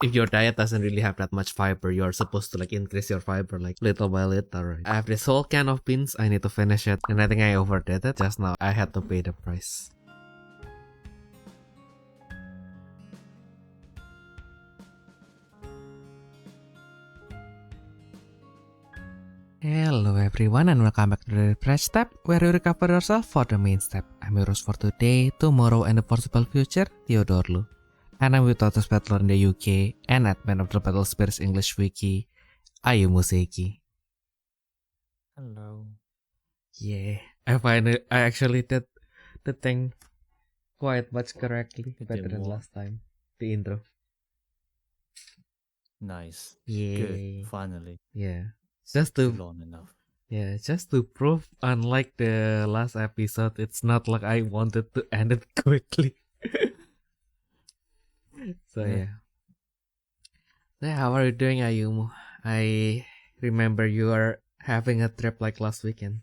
if your diet doesn't really have that much fiber, you're supposed to like increase your fiber like little by little, right? I have this whole can of beans. I need to finish it, and I think I overdid it just now. I had to pay the price. Hello everyone and welcome back to the Fresh Step, where you recover yourself for the main step. I'm your host for today, tomorrow, and the possible future, Theodore Lu. And I'm with Totus Battler in the UK and admin of the Battle Spirits English Wiki, Ayumu Seiki. Hello. Yeah, I actually did the thing quite much correctly, better than last time. The intro. Nice. Yeah. Good. Finally. Yeah. Too long enough. Yeah, just to prove, unlike the last episode, it's not like I wanted to end it quickly. So yeah. How are you doing, Ayumu? I remember you are having a trip like last weekend.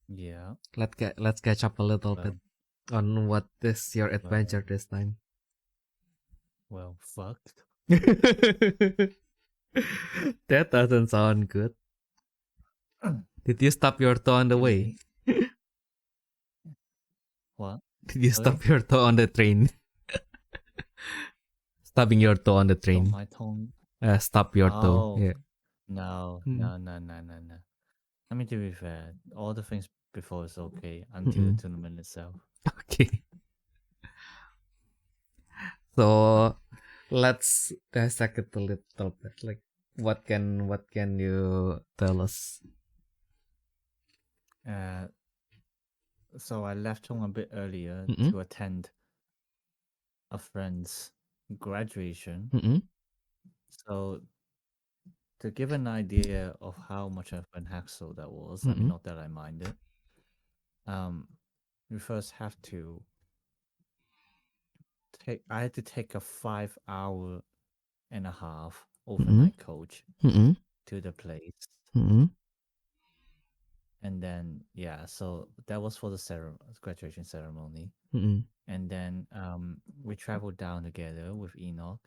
Yeah. Let's catch up a little bit on what is your adventure this time. Well, fucked. That doesn't sound good. Did you stop your toe on the way? What? Did you stop your toe on the train? Stubbing your toe on the train. Stop my tongue. Stop your toe. Yeah. No. I mean, to be fair, all the things before is okay until the tournament itself. Okay. So let's dissect it a little bit. Like, what can you tell us? So I left home a bit earlier to attend a friend's graduation. So to give an idea of how much of an hassle that was, I mean, not that I minded. We first have to I had to take a 5-hour and a half overnight coach to the place. And then so that was for the graduation ceremony. And then we traveled down together with Enoch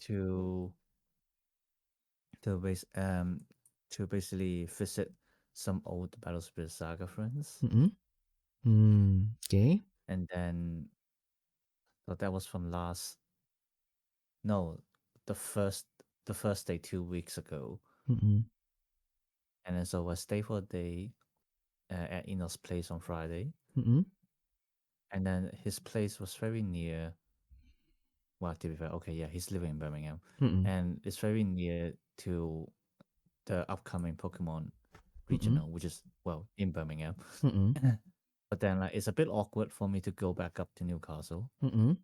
to basically visit some old Battle Spirit Saga friends. Okay. And then so that was from the first day 2 weeks ago. And then so I stayed for a day at Enoch's place on Friday. And then his place was very near. Well, to be fair, okay, yeah, he's living in Birmingham, and it's very near to the upcoming Pokemon regional, which is in Birmingham. But then it's a bit awkward for me to go back up to Newcastle. And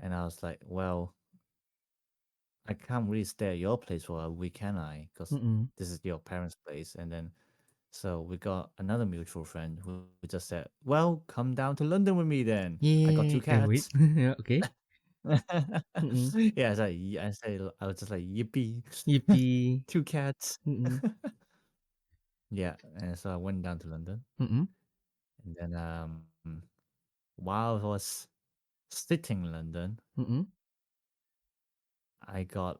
I was like, well, I can't really stay at your place for a week, can I? Because this is your parents' place. And then so we got another mutual friend who just said, well, come down to London with me then. I got 2 cats. Okay. Yeah, I was just like, yippee. 2 cats. Yeah, and so I went down to London. And then while I was sitting in London, I got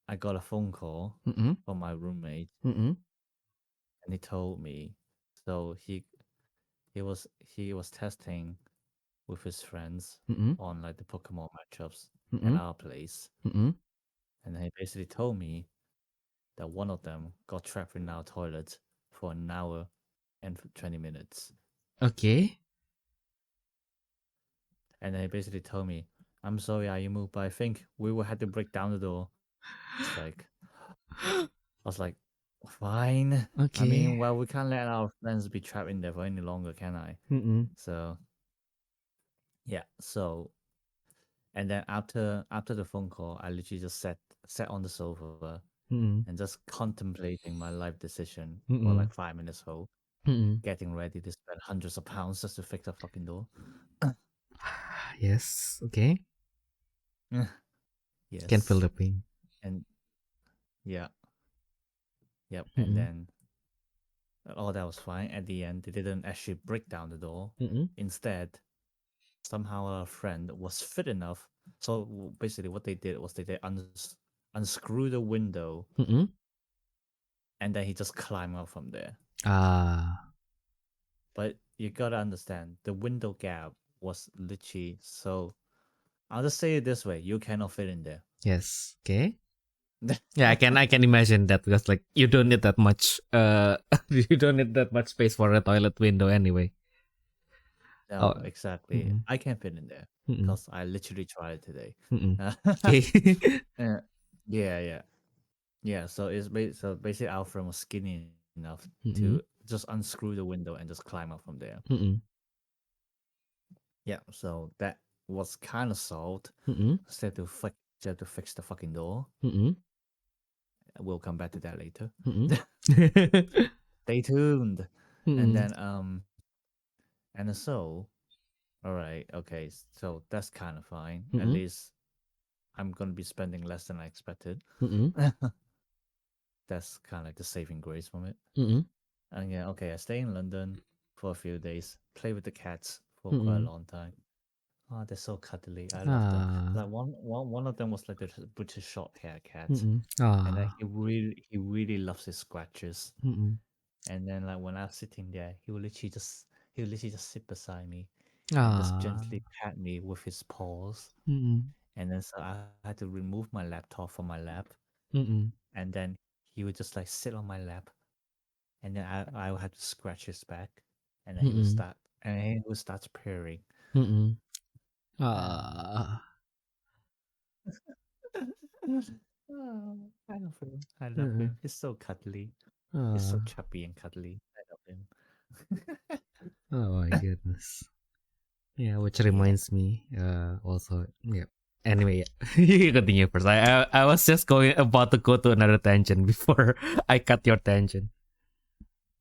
a phone call from my roommate, and he told me so he was testing with his friends on like the Pokemon matchups at our place, and he basically told me that one of them got trapped in our toilet for an hour and 20 minutes. Okay. And then he basically told me, I'm sorry, Ayumu, but I think we will have to break down the door. It's like, I was like, fine. Okay. I mean, well, we can't let our friends be trapped in there for any longer, can I? So, yeah. So, and then after the phone call, I literally just sat on the sofa and just contemplating my life decision for like 5 minutes whole, getting ready to spend hundreds of pounds just to fix a fucking door. Yes. Okay. Yes. Can feel the pain. And yep. And then all that was fine. At the end, they didn't actually break down the door. Instead, somehow our friend was fit enough. So basically, what they did was they unscrew the window, and then he just climbed out from there. But you gotta understand, the window gap was literally so. I'll just say it this way: you cannot fit in there. Yes. Okay. Yeah, I can imagine that, because like you don't need that much you don't need that much space for a toilet window anyway. No, exactly. I can't fit in there because I literally tried it today. Yeah. So so basically, our friend was skinny enough to just unscrew the window and just climb out from there. Yeah, so that was kind of solved. Just have to fix the fucking door. We'll come back to that later. Stay tuned. And then and so, all right, okay, so that's kind of fine. At least I'm gonna be spending less than I expected. That's kind of like the saving grace from it. And yeah, okay, I stay in London for a few days, play with the cats for quite a long time. Oh, they're so cuddly. I love them. Like one of them was like the British short hair cat, and like he really loves his scratches. And then like when I was sitting there, he would literally just sit beside me and just gently pat me with his paws. And then so I had to remove my laptop from my lap, and then he would just like sit on my lap, and then I would have to scratch his back, and then he would start purring. Oh, I love him. I love him. He's so cuddly. He's so chubby and cuddly. I love him. Oh my goodness. Yeah, which reminds me, also, yeah. Anyway, you continue first. I was just about to go to another tangent before I cut your tangent.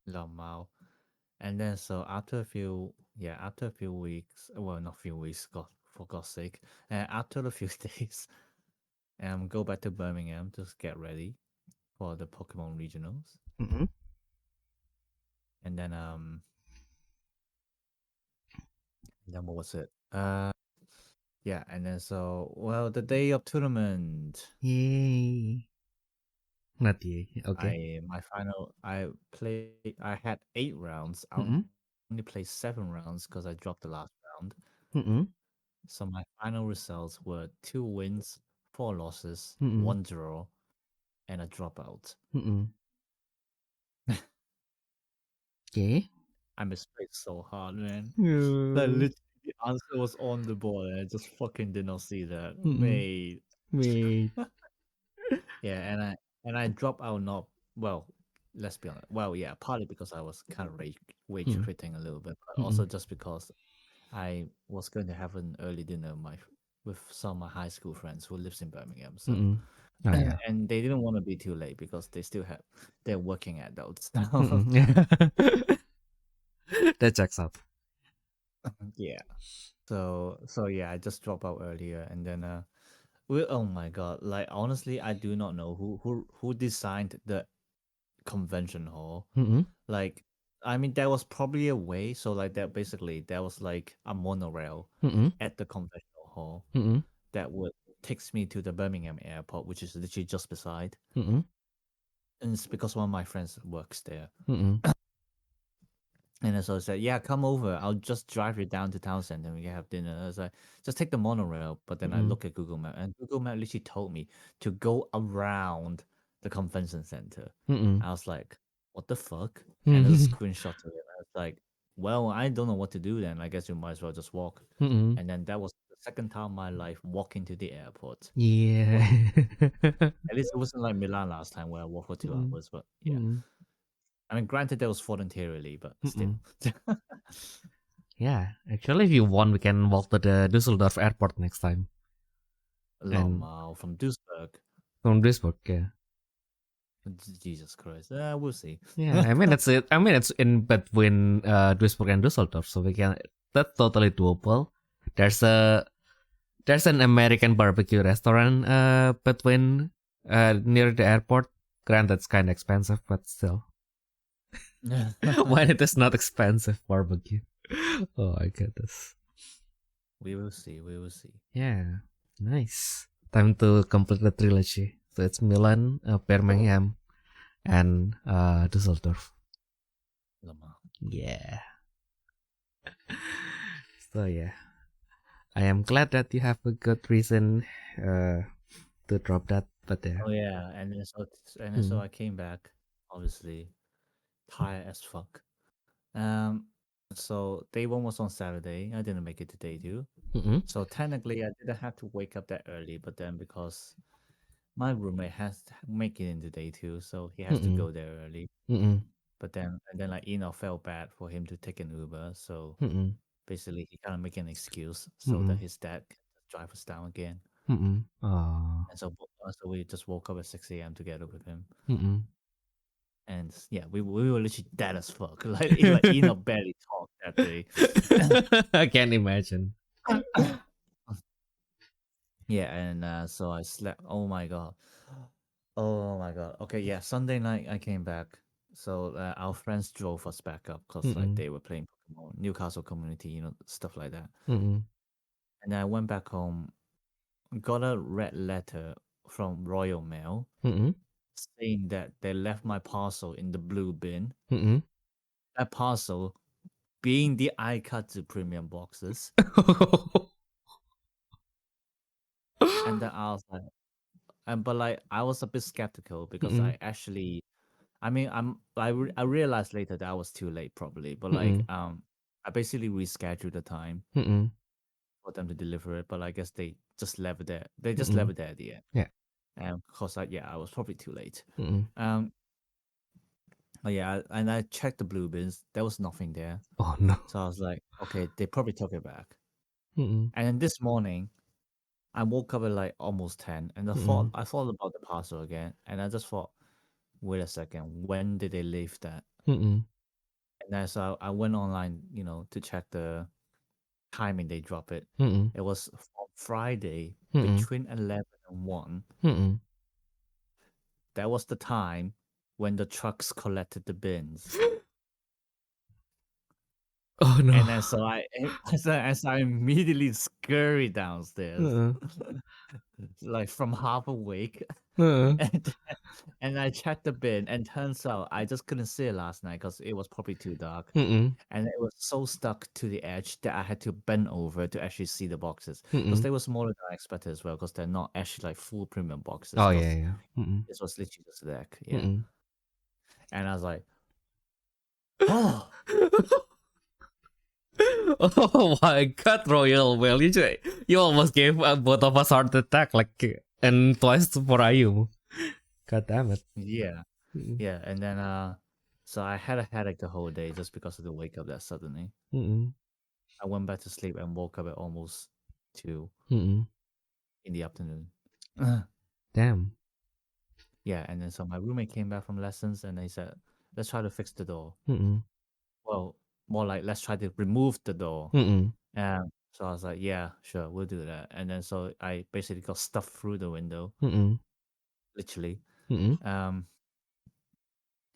Lamau. And then so after a few weeks, well, not few weeks, God, for God's sake, after a few days, go back to Birmingham to get ready for the Pokemon regionals. And then what was it? Yeah, and then so, well, the day of tournament. Yay. Not yay. Okay. I had 8 rounds. I only played 7 rounds because I dropped the last round. So my final results were 2 wins, 4 losses, 1 draw, and a dropout. Okay. I misplayed so hard, man. Like literally the answer was on the board and I just fucking did not see that. Mate. Yeah, and I dropped out not well, let's be honest. Well, yeah, partly because I was kind of rage quitting a little bit, but also just because I was going to have an early dinner with some of my high school friends who lives in Birmingham. So and they didn't want to be too late because they're working adults now. That checks out. Yeah. So yeah, I just dropped out earlier, and then oh my god, like honestly, I do not know who designed the convention hall. Like, I mean, there was probably a way. So like that, basically, there was like a monorail at the convention hall that would takes me to the Birmingham airport, which is literally just beside. And it's because one of my friends works there. And so I said, yeah, come over. I'll just drive you down to town center and we can have dinner. I was like, just take the monorail. But then I look at Google Map, and Google Map literally told me to go around the convention center. I was like, what the fuck? And there's a screenshot of it. I was like, well, I don't know what to do then. I guess you might as well just walk. And then that was the second time in my life walking to the airport. Yeah. At least it wasn't like Milan last time where I walked for 2 hours, but yeah. I mean, granted, that was voluntarily, but still. Yeah, actually, if you want, we can walk to the Düsseldorf airport next time. From Duisburg. From Duisburg, yeah. Jesus Christ. We'll see. Yeah, I mean, it's in between Duisburg and Düsseldorf, so that's totally doable. There's an American barbecue restaurant between near the airport. Granted, it's kind of expensive, but still. When it is not expensive barbecue. Oh my goodness. We will see. We will see. Yeah, nice. Time to complete the trilogy. So it's Milan, Birmingham, and Dusseldorf. Yeah. So yeah, I am glad that you have a good reason to drop that. But yeah. Oh yeah, and then so I came back, obviously tired as fuck. So day one was on Saturday. I didn't make it to day 2. So technically, I didn't have to wake up that early. But then because my roommate has to make it into day 2, so he has to go there early. But then like felt bad for him to take an Uber. So basically, he kind of make an excuse so that his dad can drive us down again. And so we just woke up at 6 a.m. together with him. And yeah, we were literally dead as fuck. Like barely talked that day. I can't imagine. Yeah, and so I slept. Oh my god. Oh my god. Okay, yeah. Sunday night I came back. So our friends drove us back up because like they were playing Pokemon, Newcastle community, stuff like that. And then I went back home, got a red letter from Royal Mail saying that they left my parcel in the blue bin. That parcel being the Aikatsu premium boxes. And then I was like, but like I was a bit skeptical because I actually, I mean, I realized later that I was too late probably, but like I basically rescheduled the time for them to deliver it, but I guess they just left it there. They just left it there at the end. Yeah. Because I was probably too late. But yeah, and I checked the blue bins. There was nothing there. Oh no. So I was like, okay, they probably took it back. And then this morning, I woke up at like almost 10, and I thought about the parcel again, and I just thought, wait a second, when did they leave that? And then so I went online, to check the timing they drop it. It was Friday between 11 and 1. That was the time when the trucks collected the bins. Oh no. And then so I immediately scurried downstairs, like from half awake. And I checked the bin, and turns out I just couldn't see it last night because it was probably too dark. And it was so stuck to the edge that I had to bend over to actually see the boxes. Because they were smaller than I expected as well, because they're not actually like full premium boxes. Oh yeah. This was literally just a deck. Yeah. And I was like, oh. Oh my god, Royal Well, you almost gave both of us heart attack, like, and twice for Ayumu. God damn it. Yeah. Yeah. And then so I had a headache the whole day just because of the wake up that suddenly. I went back to sleep and woke up at almost 2 in the afternoon. Damn. Yeah, and then so my roommate came back from lessons and they said, let's try to fix the door. Well, more like let's try to remove the door. So I was like, yeah, sure, we'll do that. And then so I basically got stuffed through the window, literally. And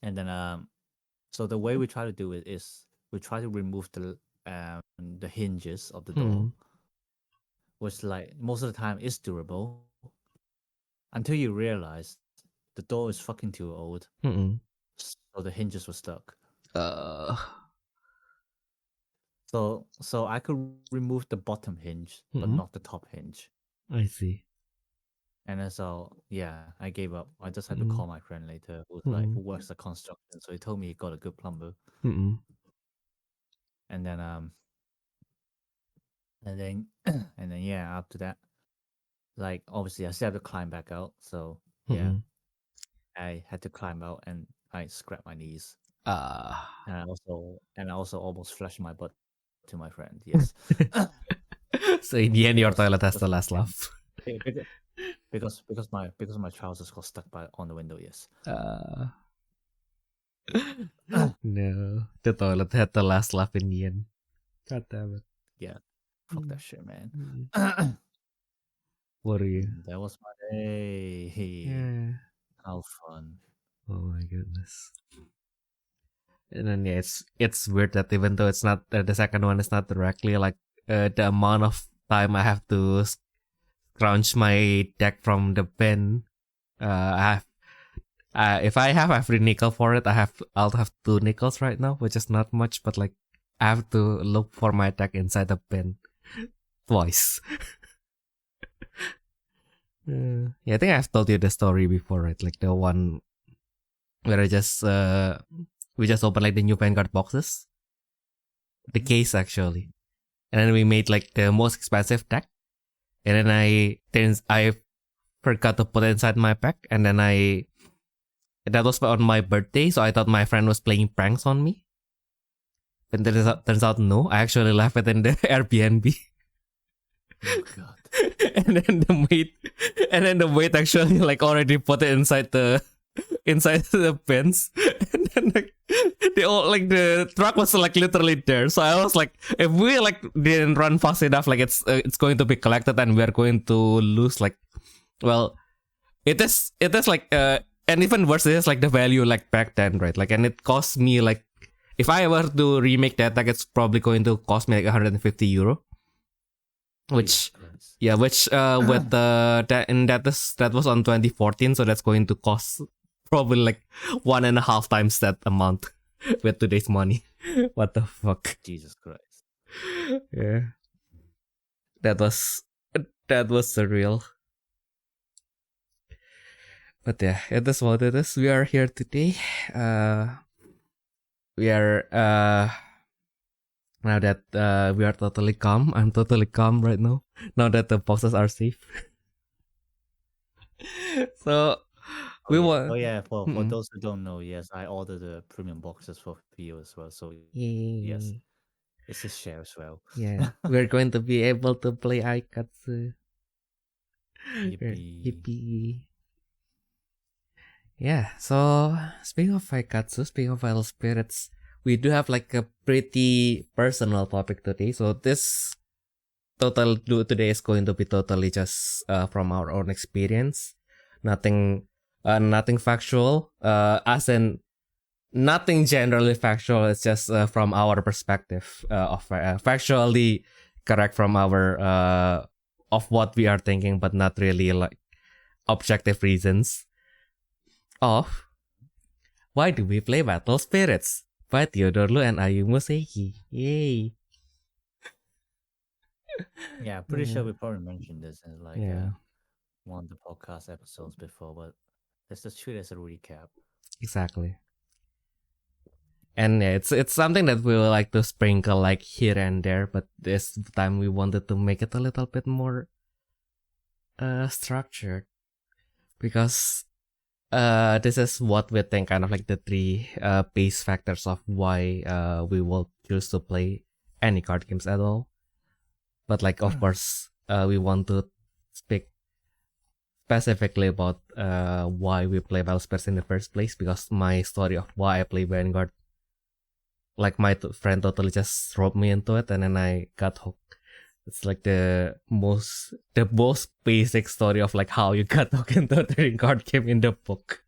then so the way we try to do it is we try to remove the hinges of the door, which like most of the time is durable, until you realize the door is fucking too old. So the hinges were stuck. So I could remove the bottom hinge, but not the top hinge. I see. And then so yeah, I gave up. I just had to call my friend later, who works the construction. So he told me he got a good plumber. And then and then yeah, after that, like obviously I still have to climb back out. So yeah, I had to climb out and I scraped my knees. And I also almost flushed my butt to my friend. Yes. So in the end, your toilet has the last laugh. Because my trousers got stuck on the window. Yes. No, the toilet had the last laugh in the end. God damn it. Yeah. Fuck that shit, man. What are you? That was my day. Yeah. How fun. Oh my goodness. And then yeah, it's weird that even though it's not the second one is not directly like the amount of time I have to scrounge my deck from the bin. If I have every nickel for it, I'll have 2 nickels right now, which is not much, but like I have to look for my deck inside the bin twice. Yeah, I think I've told you the story before, right? Like the one where we just opened like the new Vanguard boxes, the case actually, and then we made like the most expensive deck, and then I forgot to put it inside my pack, and then that was on my birthday, so I thought my friend was playing pranks on me. And turns out no, I actually left it in the Airbnb. Oh god. and then the mate actually like already put it inside the bins. And then like the truck was like literally there. So I was like, if we like didn't run fast enough, like it's going to be collected and we're going to lose like, well, it is like and even worse, it is like the value like back then, right? Like, and it cost me like, if I were to remake that, like it's probably going to cost me like €150. Which with that was on 2014, so that's going to cost probably like 1.5 times that amount with today's money. What the fuck? Jesus Christ. Yeah. That was surreal. But yeah, it is what it is. We are here today. We are now that we are totally calm. I'm totally calm right now. Now that the boxes are safe. So we want. Oh yeah, for those who don't know, yes, I ordered the premium boxes for you as well. So yes, it's a share as well. Yeah, we're going to be able to play Aikatsu. Yippee. Yeah, so speaking of Aikatsu, speaking of Idle Spirits, we do have like a pretty personal topic today. So this today is going to be totally just from our own experience. Nothing factual, as in nothing generally factual. It's just from our perspective of factually correct from our of what we are thinking, but not really like objective reasons of why do we play Battle Spirits by Theodore Lu and Ayumu Seiki. Yay! Yeah, pretty sure we probably mentioned this in like one of the podcast episodes before, but let's just treat it as a recap. Exactly. And yeah, it's something that we would like to sprinkle like here and there, but this time we wanted to make it a little bit more structured, because this is what we think kind of like the 3 base factors of why we will choose to play any card games at all. But like, of course, we want to speak specifically about why we play Battle Spirits in the first place, because my story of why I play Vanguard, like my friend totally just roped me into it and then I got hooked. It's like the most basic story of like how you got hooked into a trading card game in the book.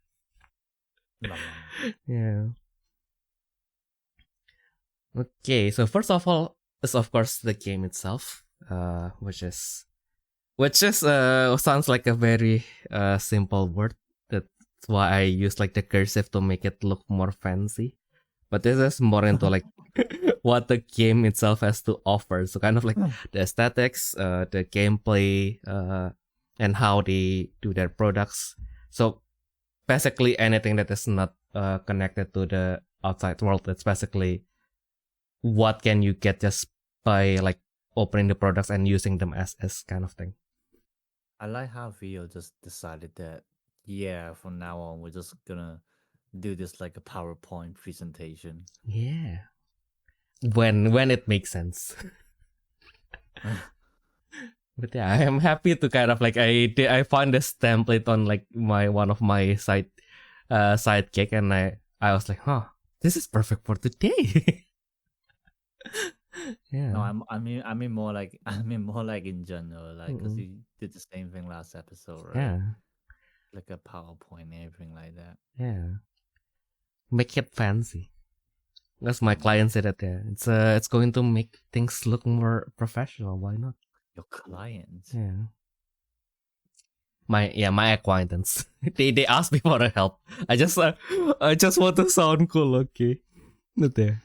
Yeah. Okay, so first of all is of course the game itself, which sounds like a very simple word. That's why I use like the cursive to make it look more fancy. But this is more into like what the game itself has to offer. So kind of like the aesthetics, the gameplay, and how they do their products. So basically anything that is not connected to the outside world. It's basically what can you get just by like opening the products and using them as kind of thing. I like how Theo just decided that, from now on we're just gonna do this like a PowerPoint presentation. Yeah. When it makes sense. But yeah, I am happy to kind of like I found this template on like one of my sidekick, and I was like, this is perfect for today. Yeah. No, I mean more like in general, like because you did the same thing last episode, right? Yeah. Like a PowerPoint and everything like that. Yeah. Make it fancy. That's my client said that. Yeah, it's going to make things look more professional. Why not? Your client. Yeah. My acquaintance. they asked me for help. I just want to sound cool, okay? Not there.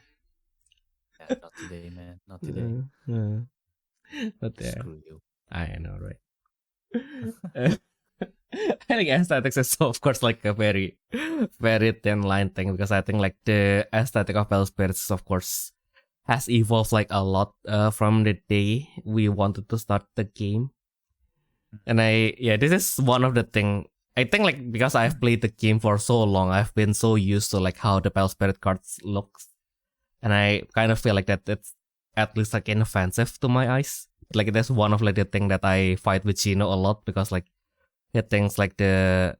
Yeah, not today, man. Not today. Not there. Screw you. I know, right? I think aesthetics is of course like a very, very thin line thing, because I think like the aesthetic of Battle Spirits, of course, has evolved like a lot from the day we wanted to start the game. And this is one of the thing. I think like because I've played the game for so long, I've been so used to like how the Battle Spirit cards looks, and I kind of feel like that it's at least like inoffensive to my eyes. Like that's one of like the thing that I fight with Chino a lot, because like he thinks like in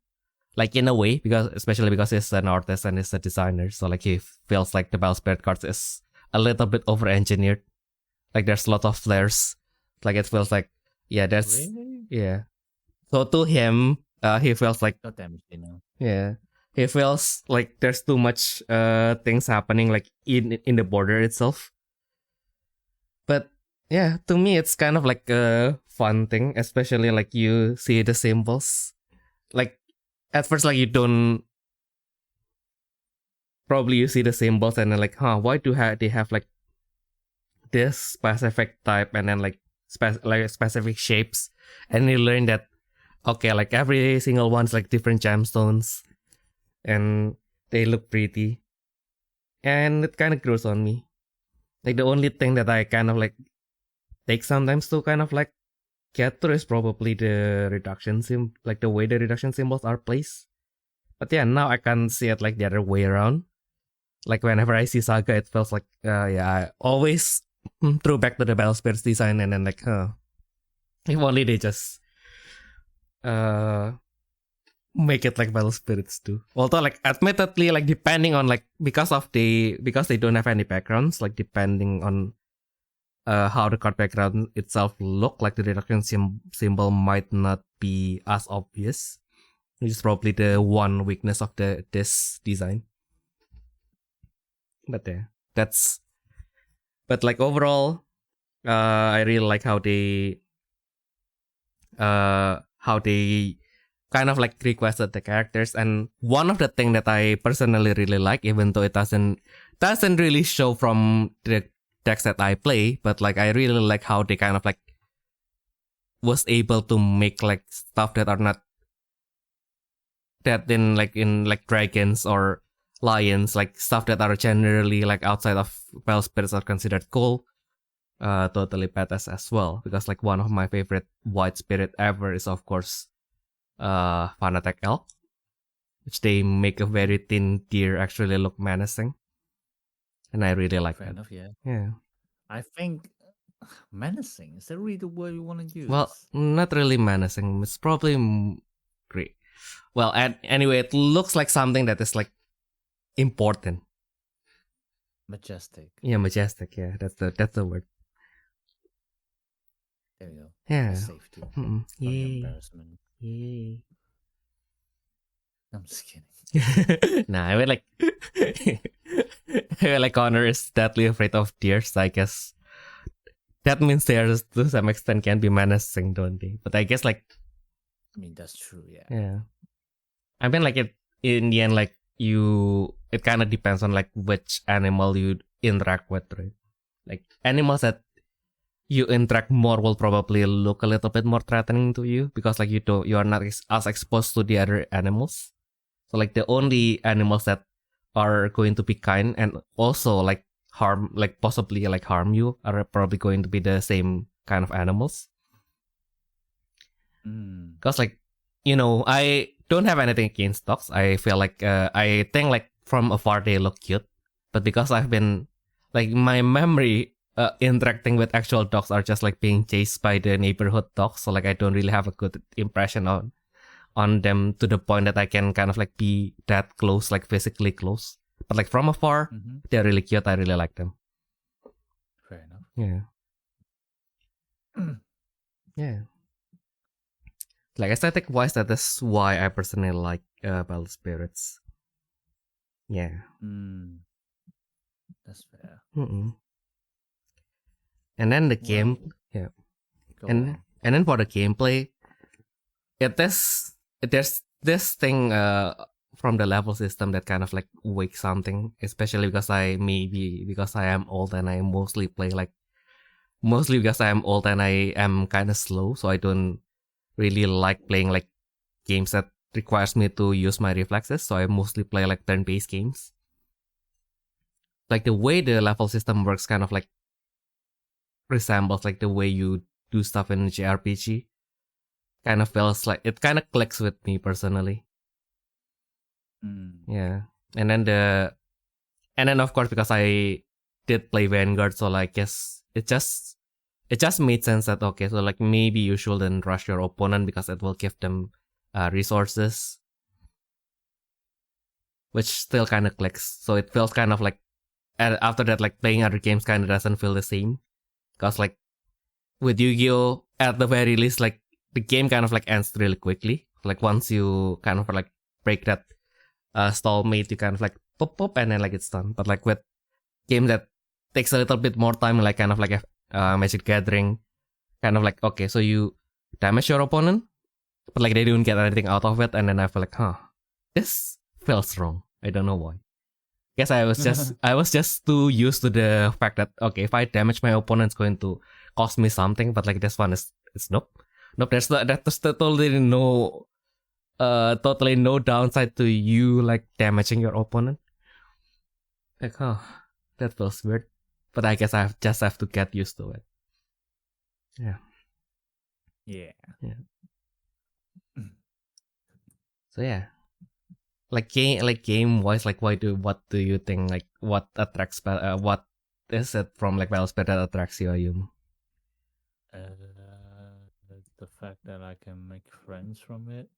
a way, because especially because he's an artist and he's a designer, so like he feels like the Battle Spirit cards is a little bit over engineered. Like there's a lot of flares. Like it feels like that's Really? yeah. So to him, he feels like God damn it, you know. yeah. He feels like there's too much things happening like in the border itself. But yeah, to me it's kind of like a fun thing, especially like you see the symbols. Like at first like you don't, probably you see the symbols and then like, why do they have like this specific type and then like specific shapes, and you learn that okay, like every single one's like different gemstones and they look pretty, and it kind of grows on me. Like the only thing that I kind of like take sometimes to kind of like get through is probably the reduction like the way the reduction symbols are placed. But yeah, now I can see it like the other way around. Like whenever I see Saga, it feels like I always throw back to the Battle Spirits design, and then like if only they just make it like Battle Spirits too. Although like admittedly, like depending on like because they don't have any backgrounds, like depending on how the card background itself look, like the reduction symbol might not be as obvious, which is probably the one weakness of this design. But yeah, but like overall, I really like how they kind of like requested the characters. And one of the thing that I personally really like, even though it doesn't really show from the decks that I play, but like I really like how they kind of like was able to make like stuff that are not that in like dragons or lions, like stuff that are generally like outside of Battle Spirits are considered cool. Totally badass as well, because like one of my favorite white spirit ever is of course Fanatec Elk, which they make a very thin deer actually look menacing, and I really like Fair that. enough, yeah. Yeah. I think menacing, is that really the word you want to use? Well, not really menacing. It's probably great. Well, anyway, it looks like something that is like important. Majestic. Yeah, majestic. Yeah, that's the word. There you go. Yeah. Safety. Yay. Embarrassment. Yay. I'm just kidding. Nah, I mean like, like Connor is deadly afraid of deers. I guess that means deers to some extent can be menacing, don't they? But I guess like, I mean that's true. Yeah. Yeah. I mean like in the end, like it kind of depends on like which animal you interact with, right? Like animals that you interact more will probably look a little bit more threatening to you, because like you are not as exposed to the other animals. So like the only animals that are going to be kind and also like possibly harm you are probably going to be the same kind of animals. Because like, I don't have anything against dogs. I feel like I think like from afar they look cute, but because I've been like my memory interacting with actual dogs are just like being chased by the neighborhood dogs, so like I don't really have a good impression on them to the point that I can kind of like be that close, like physically close. But like from afar, they're really cute. I really like them. Fair enough. Yeah. Yeah. Like aesthetic wise, that is why I personally like Battle Spirits. Yeah. That's fair. And then the game, yeah. and then for the gameplay, there's this thing from the level system that kind of like wakes something, especially because I am old and I mostly because I am old and I am kind of slow, so I don't really like playing like games that requires me to use my reflexes, so I mostly play like turn-based games. Like the way the level system works kind of like resembles like the way you do stuff in JRPG. Kind of feels like it kind of clicks with me personally. Yeah. And then of course, because I did play Vanguard, so like guess it just made sense that okay, so like maybe you shouldn't rush your opponent because it will give them resources, which still kind of clicks. So it feels kind of like, and after that, like playing other games kind of doesn't feel the same, because like with Yu-Gi-Oh, at the very least, like the game kind of like ends really quickly. Like once you kind of like break that stalemate, you kind of like pop and then like it's done. But like with game that takes a little bit more time, like kind of like a Magic Gathering, kind of like okay, so you damage your opponent, but like they don't get anything out of it, and then I feel like, this feels wrong. I don't know why. Guess I was just too used to the fact that okay, if I damage my opponent, it's going to cost me something, but like this one is nope. There's totally no downside to you like damaging your opponent. Like that feels weird, but I guess I just have to get used to it. Yeah. So yeah, like game wise, like what do you think, like what attracts what is it from like Battlesphere that attracts you, Ayumu? The fact that I can make friends from it.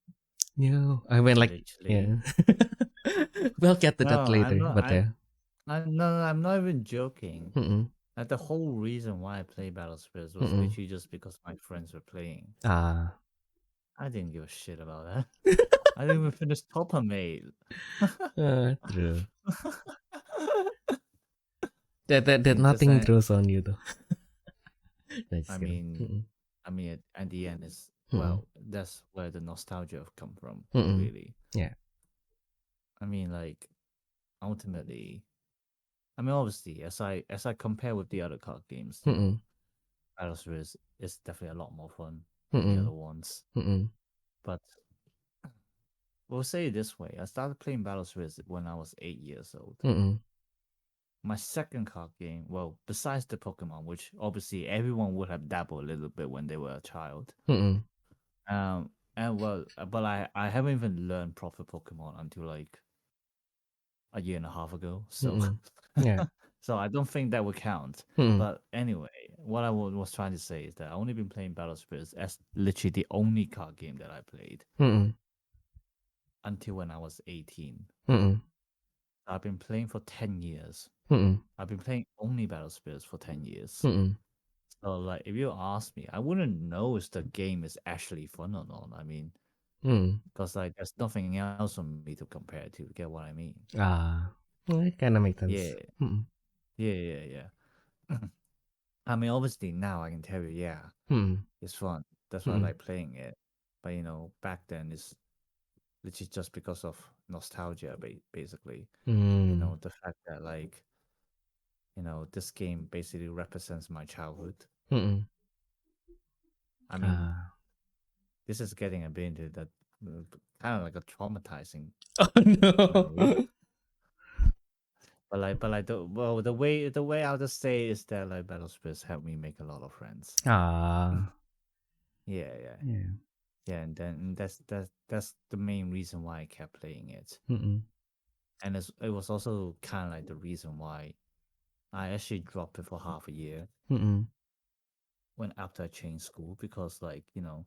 Yeah, I mean like literally. Yeah. We'll get to that later, I'm not even joking. Like the whole reason why I play Battlesphere was literally just because my friends were playing. I didn't give a shit about that. I didn't even finish Topper, mate. True. that nothing throws on you though. I mean, at the end is well, that's where the nostalgia come from, really. Yeah. I mean, like, ultimately, I mean, obviously, as I compare with the other card games, Battlesphere is definitely a lot more fun than the other ones. But we'll say it this way: I started playing Battlesphere when I was 8 years old. My second card game, well, besides the Pokemon, which obviously everyone would have dabbled a little bit when they were a child. And well, but I haven't even learned proper Pokemon until like a year and a half ago. So yeah. So I don't think that would count. But anyway, what I was trying to say is that I've only been playing Battlesphere as literally the only card game that I played until when I was 18. I've been playing for 10 years. I've been playing only Battlesphere for 10 years. So like, if you ask me, I wouldn't know if the game is actually fun or not. I mean, because like there's nothing else for me to compare to. Get what I mean? Well, it kind of makes sense. Yeah. I mean, obviously now I can tell you, it's fun. That's why I like playing it. But you know, back then it's literally just because of nostalgia, basically. You know, the fact that like, you know, this game basically represents my childhood. I mean, this is getting a bit into that kind of like a traumatizing. Oh no. But like the way I'll just say is that like Battlesphere helped me make a lot of friends. Yeah, and then that's the main reason why I kept playing it. And it was also kind of like the reason why I actually dropped it for half a year when after I changed school, because like, you know,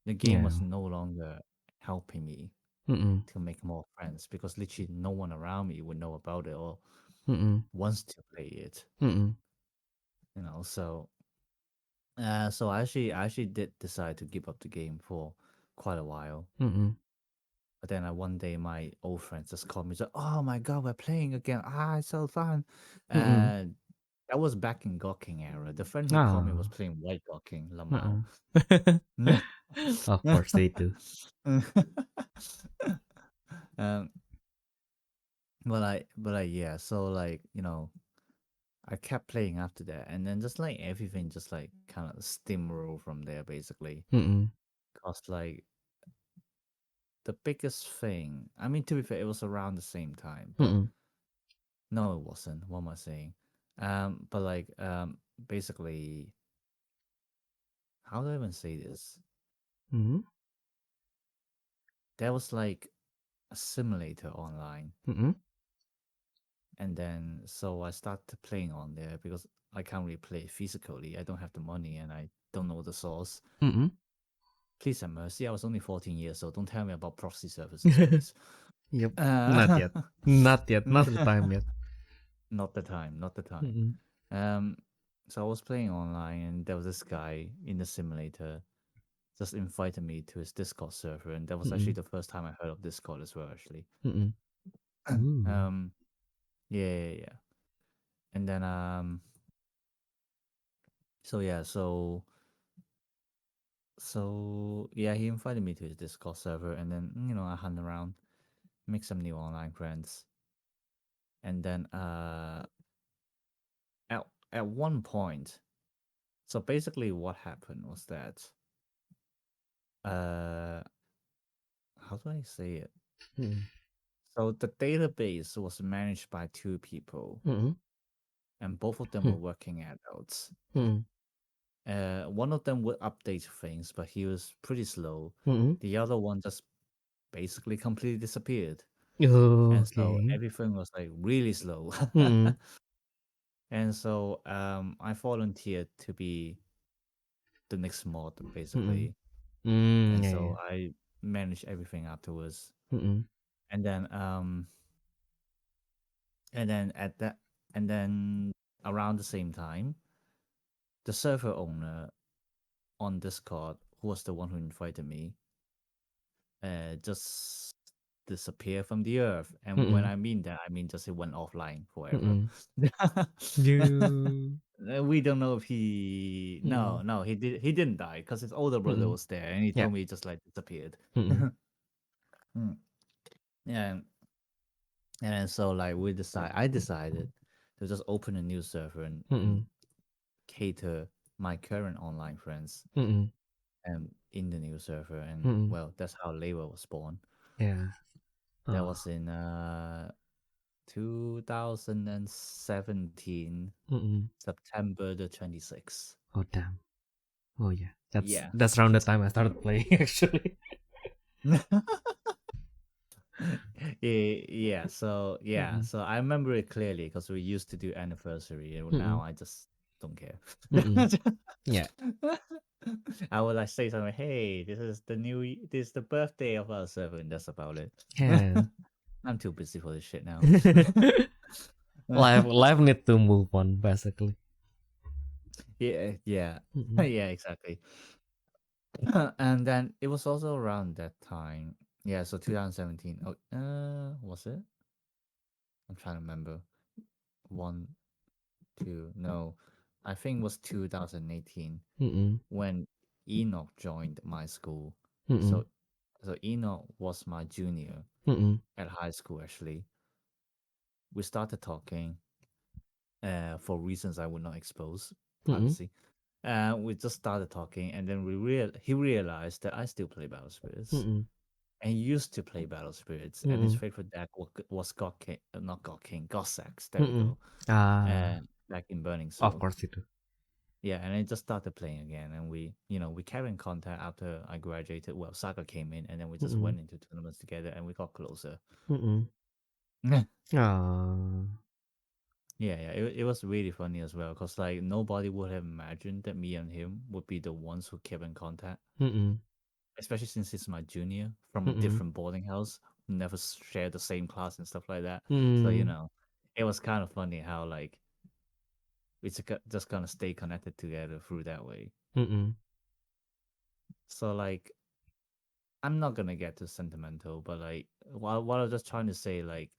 the game was no longer helping me to make more friends, because literally no one around me would know about it or wants to play it. You know, so I actually did decide to give up the game for quite a while. But then one day my old friends just called me, said, "Oh my god, we're playing again! It's so fun!" And That was back in Gawking era. The friend who called me was Oh. playing white Gawking, Lamau. Of course they do. um, yeah. So like I kept playing after that, and then just like everything, just like kind of steamroll from there, basically. Cause like the biggest thing, I mean, to be fair, it was around the same time, but no, it wasn't. What am I saying? But like basically, how do I even say this? There was like a simulator online, and then so I started playing on there because I can't really play physically. I don't have the money, and I don't know the source. Please have mercy. I was only 14 years old. Don't tell me about proxy services, please. Yep. Not yet. Not yet. Not the time yet. Not the time. Not the time. So I was playing online, and there was this guy in the simulator just invited me to his Discord server, and that was actually the first time I heard of Discord as well. Actually, yeah. And then so yeah, so yeah, he invited me to his Discord server, and then I hung around, make some new online friends, and then at one point, so basically what happened was that how do I say it? So the database was managed by two people, and both of them were working adults. One of them would update things, but he was pretty slow. The other one just basically completely disappeared. And so Okay. everything was like really slow. And so I volunteered to be the next mod basically. And so Yeah. I managed everything afterwards. Yeah. And then at that and then around the same time, the server owner on Discord, who was the one who invited me, just disappear from the earth. And when I mean that, I mean just it went offline forever. You. We don't know if he no he didn't die because his older brother was there and he Yeah. told me he just like disappeared. Mm. Yeah, and then so like I decided to just open a new server and cater my current online friends and in the new server, and well, that's how Labor was born. Yeah. That Oh. was in 2017, September the 26th. Oh damn. Oh yeah. That's Yeah. that's around the time I started playing actually. So I remember it clearly because we used to do anniversary, and now I just don't care. Yeah. I would like say something. Hey, this is the birthday of our server, and that's about it. Yeah. I'm too busy for this shit now. life need to move on basically. Yeah, yeah, exactly. And then it was also around that time. Yeah, so 2017. Oh, was it? I'm trying to remember. One, two, no, I think it was 2018 when Enoch joined my school. So, so Enoch was my junior at high school. Actually, we started talking. For reasons I would not expose, privacy. We just started talking, and then he realized that I still play Battle Spirits and used to play Battle Spirits, and his favorite deck was God King, not God King, God Sax. There we go. Back in Burning Of Soul. course you do. Yeah, and I just started playing again, and we carried in contact after I graduated. Well, Saga came in, and then we just went into tournaments together, and we got closer. Yeah, it was really funny as well, because like nobody would have imagined that me and him would be the ones who kept in contact, especially since he's my junior from a different boarding house, who never shared the same class and stuff like that. So it was kind of funny how like we just kind of stay connected together through that way. So like I'm not gonna get too sentimental, but like what I was just trying to say, like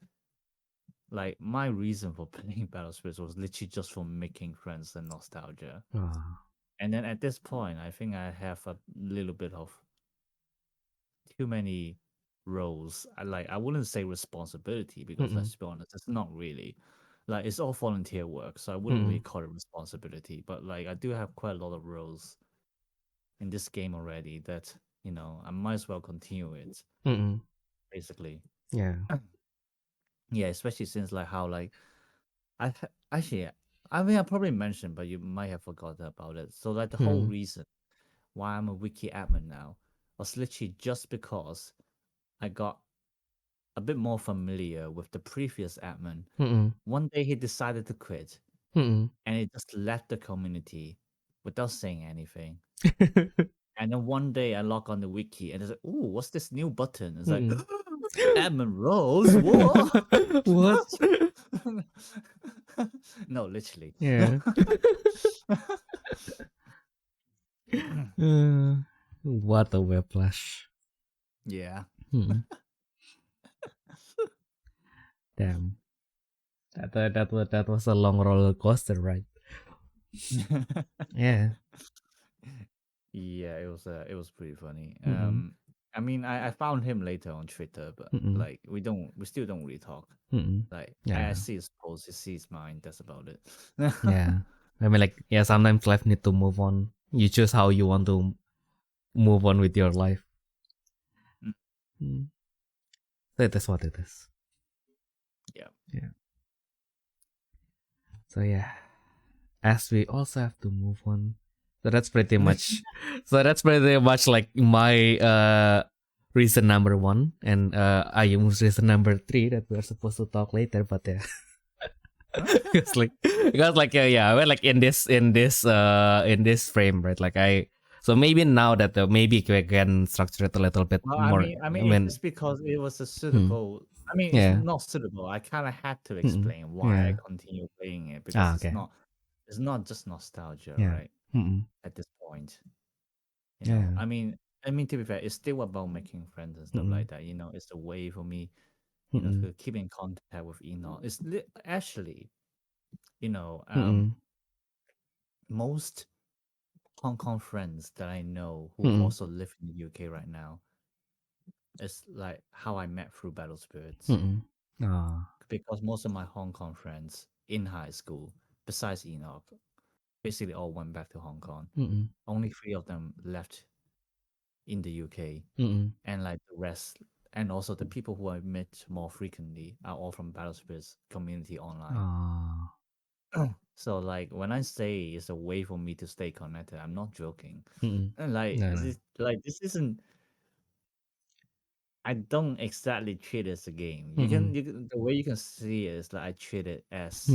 like my reason for playing Battle Spirits was literally just for making friends and nostalgia. And then at this point, I think I have a little bit of too many roles. I wouldn't say responsibility because let's be honest, it's not really. Like it's all volunteer work, so I wouldn't really call it responsibility. But like I do have quite a lot of roles in this game already that I might as well continue it. Basically, yeah, yeah. Especially since like how like actually, I mean I probably mentioned, but you might have forgotten about it. So like the whole reason why I'm a wiki admin now was literally just because I got a bit more familiar with the previous admin. One day he decided to quit and he just left the community without saying anything. And then one day I log on the wiki and it's like, "Ooh, what's this new button?" It's like, "Admin roles, what? what? No, literally. Yeah. What a whiplash. Yeah. Damn. That was a long roller coaster, right? Yeah. Yeah, it was pretty funny. I mean, I found him later on Twitter, but like we still don't really talk. Like Yeah. I see his posts, he sees mine. That's about it. Yeah. I mean, like, yeah, sometimes life need to move on. You choose how you want to move on with your life. That is what it is. Yeah. Yeah. So yeah, as we also have to move on. So that's pretty much. Like my reason number 1 and Ayumu's reason number 3 that we are supposed to talk later. But yeah, because yeah, well, like in this frame, right? Like so maybe now that maybe we can structure it a little bit Well, more. I mean, it's just because it was a suitable. I mean, it's Yeah. not suitable. I kind of had to explain why I Yeah. continue playing it because Okay. it's not just nostalgia, Yeah. right? At this point, Yeah. I mean, to be fair, it's still about making friends and stuff like that. It's a way for me, to keep in contact with Enoch. It's actually, most Hong Kong friends that I know who also live in the UK right now. It's like how I met through Battle Spirits. Because most of my Hong Kong friends in high school, besides Enoch, basically all went back to Hong Kong. Only 3 of them left in the UK. And like the rest, and also the people who I met more frequently are all from Battle Spirits community online. So like when I say it's a way for me to stay connected, I'm not joking. And like this isn't. I don't exactly treat it as a game. You can the way you can see it is like I treat it as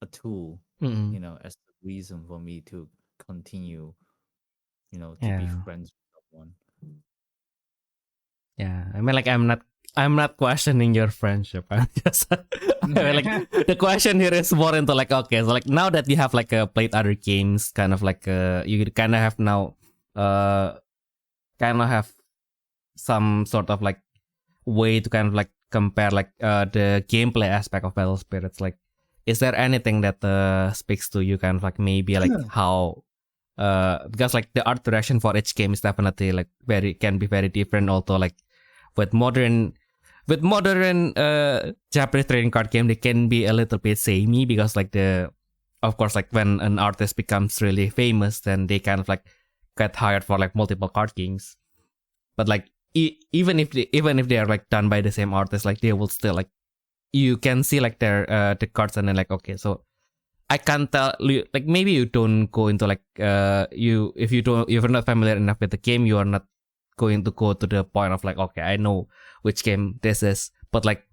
a tool, as a reason for me to continue, to be friends with someone. Yeah, I mean, like, I'm not questioning your friendship. I'm just, I mean, like, the question here is more into like, okay, so like now that you have like played other games, kind of like you kind of have now, kind of have some sort of like way to kind of like compare like the gameplay aspect of Battle Spirits. Like, is there anything that speaks to you, kind of like maybe like how? Because like the art direction for each game is definitely like can be very different. Also, like with modern Japanese trading card game, they can be a little bit samey because like of course, like when an artist becomes really famous, then they kind of like get hired for like multiple card games. But like even if they are like done by the same artist, like they will still like you can see like their the cards and then like okay, so I can't tell, like maybe you don't go into like if you're not familiar enough with the game, you are not going to go to the point of like okay, I know which game this is, but like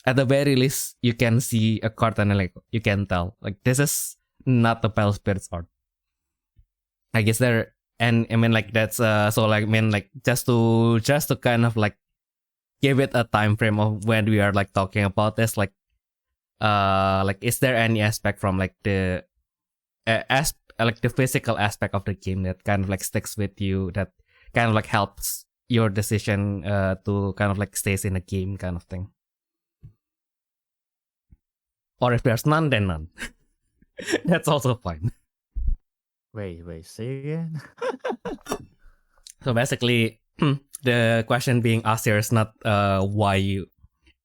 at the very least you can see a card and like you can tell like this is not the Battle Spirits art. I guess there, and I mean like that's so like I mean like just to kind of like give it a time frame of when we are like talking about this, like is there any aspect from like the like the physical aspect of the game that kind of like sticks with you, that kind of like helps your decision to kind of like stays in a game kind of thing? Or if there's none, then none. That's also fine. Wait, say again? So basically, the question being asked here is not why you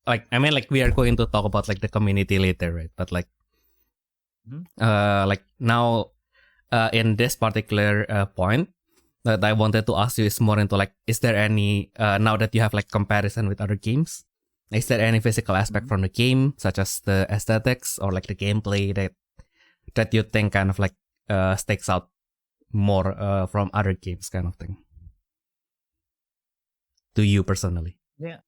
like. I mean, like we are going to talk about like the community later, right? But like, like now, in this particular point that I wanted to ask you is more into like, is there any now that you have like comparison with other games? Is there any physical aspect from the game, such as the aesthetics or like the gameplay that you think kind of like sticks out more from other games, kind of thing? To you personally? Yeah.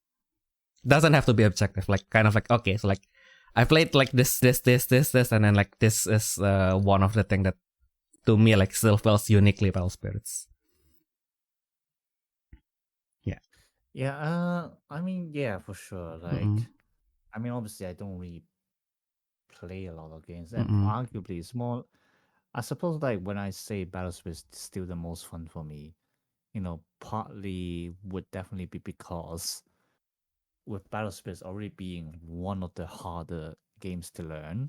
Doesn't have to be objective. Like kind of like, okay, so like I played like this, and then like this is one of the thing that to me like still feels uniquely Battle Spirits. Yeah. Yeah. I mean, yeah, for sure. Like, I mean, obviously, I don't really play a lot of games, and arguably, it's more. I suppose, like when I say Battle Spirits is still the most fun for me, partly would definitely be because with Battle Spirits already being one of the harder games to learn,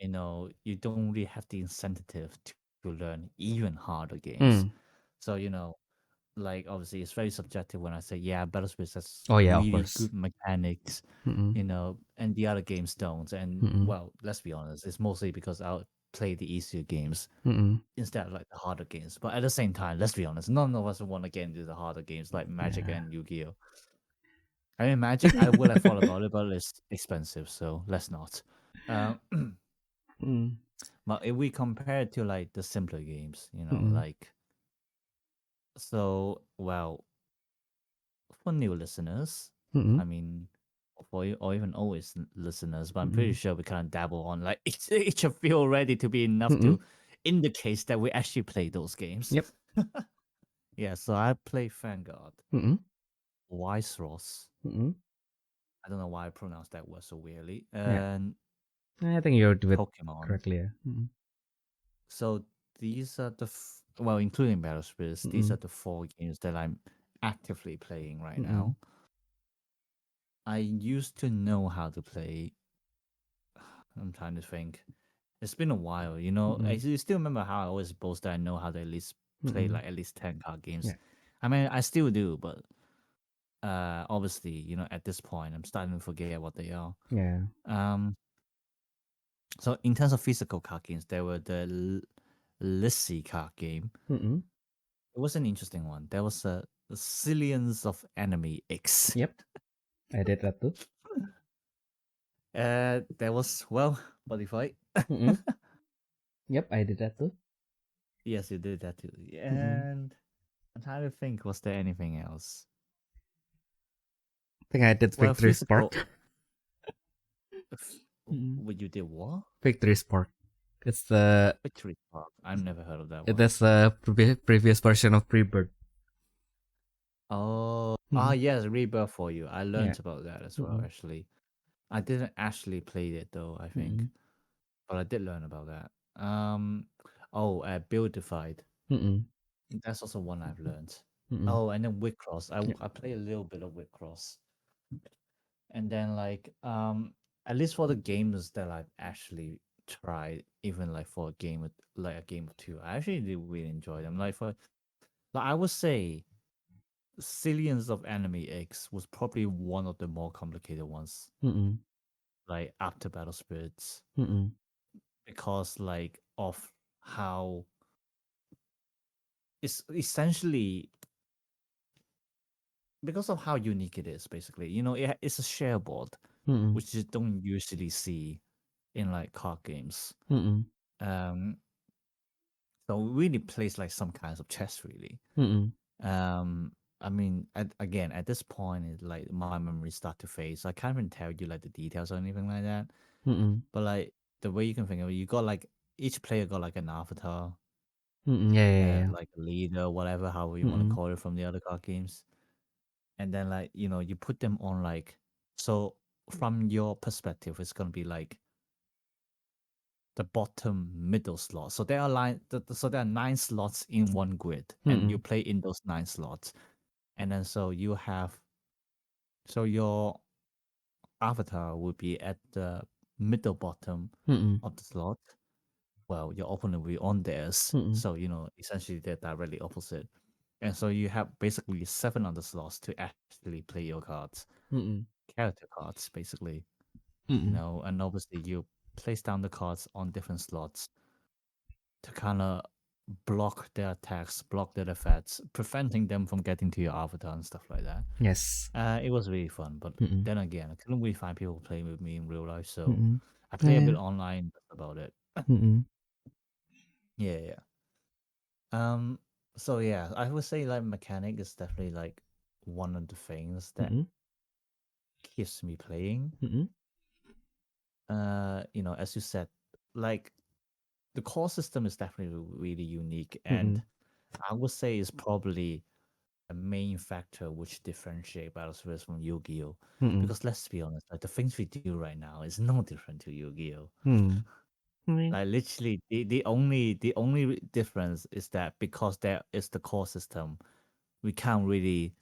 you don't really have the incentive to learn even harder games. So, like obviously it's very subjective when I say, yeah, Battle Spirits has really good mechanics, and the other games don't. And well, let's be honest, it's mostly because I'll play the easier games instead of like the harder games. But at the same time, let's be honest, none of us want to get into the harder games like Magic and Yu-Gi-Oh! I mean, Magic, I will have thought about it, but it's expensive, so let's not. But if we compare it to like the simpler games, like, so, well, for new listeners, I mean, for you or even old listeners, but I'm pretty sure we kind of dabble on like each of you already to be enough to indicate that we actually play those games. Yep. Yeah, so I play Vanguard, Viceroy. I don't know why I pronounced that word so weirdly. And I think you're doing Pokemon correctly. Yeah. So these are the well, including Battle Spirits, these are the 4 games that I'm actively playing right now. I used to know how to play. I'm trying to think. It's been a while, I still remember how I always boast that I know how to at least play like at least 10 card games. Yeah. I mean, I still do, but obviously, at this point, I'm starting to forget what they are. Yeah. So in terms of physical card games, there were the Lissy card game. It was an interesting one. There was a Zillions of Enemy X. Yep. I did that too. There was, well, Spotify. Yep, I did that too. Yes, you did that too. And I'm trying to think, was there anything else? I think I did Victory Spark. You did what? Victory Spark. It's the Victory Spark. I've never heard of that It one. is a previous version of Freebird. Oh, yes, Rebirth for you. I learned about that as well, actually. I didn't actually play it though, I think. But I did learn about that. Buildified. That's also one I've learned. Oh, and then Wicross. I play a little bit of Wicross. And then like at least for the games that I've actually tried, even like for a game of 2, I actually did really enjoy them. Like I would say Zillions of Enemy X was probably one of the more complicated ones. Like after Battle Spirits. Because like of how it's essentially because of how unique it is, basically. It's a share board, which you don't usually see in like card games. So it really plays like some kinds of chess, really. I mean, at this point, like my memory start to fade, so I can't even tell you like the details or anything like that. But like the way you can think of it, you got like each player got like an avatar, like a leader, whatever, however you want to call it from the other card games. And then like you put them on like, so from your perspective, it's gonna be like the bottom middle slot. So there are 9 slots in one grid, and you play in those 9 slots. And then so your avatar would be at the middle bottom of the slot, well, your opponent will be on theirs. So, essentially they're directly opposite. And so you have basically 7 other slots to actually play your cards, character cards, basically. And obviously you place down the cards on different slots to kind of block their attacks, block their effects, preventing them from getting to your avatar and stuff like that. Yes. It was really fun, but then again, I couldn't really find people playing with me in real life, so I play a bit online about it. Yeah. So yeah, I would say like mechanic is definitely like one of the things that keeps me playing. As you said, like the core system is definitely really unique, and I would say is probably a main factor which differentiate Battlefield from Yu-Gi-Oh. Because let's be honest, like the things we do right now is no different to Yu-Gi-Oh. Like literally, the only difference is that because there is the core system, we can't really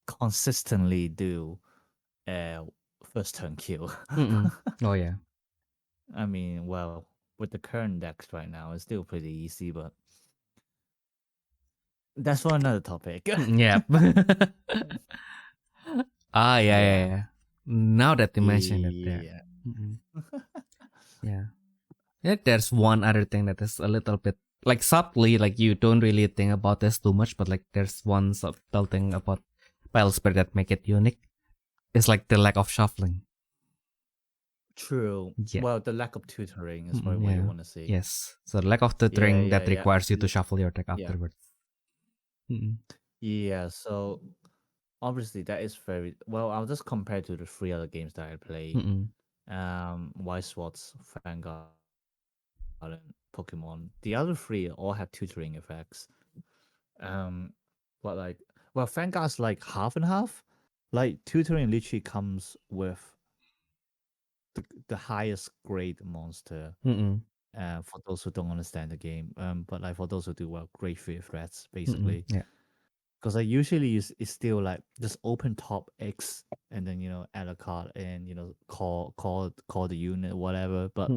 consistently do first turn kill. Oh yeah. I mean, well, with the current decks right now, it's still pretty easy, but that's for another topic. Yeah. Yeah. Now that you mention it, Yeah. Yeah. Yeah, there's one other thing that is a little bit like subtly, like you don't really think about this too much, but like there's one subtle thing about Battle Spirit that make it unique. It's like the lack of shuffling. True. Yeah. Well, the lack of tutoring is probably what you want to say. Yes. So the lack of tutoring that requires you to shuffle your deck Yeah. afterwards. Yeah, so obviously that is very well. I'll just compare to the 3 other games that I play. White Swords, Vanguard, and Pokemon. The other 3 all have tutoring effects. But like, well, Vanguard's like half and half. Like tutoring literally comes with the highest grade monster. For those who don't understand the game, but like for those who do, well, grade 3 threats basically. Yeah. Because I usually it's still like just open top X and then add a card and call the unit whatever. But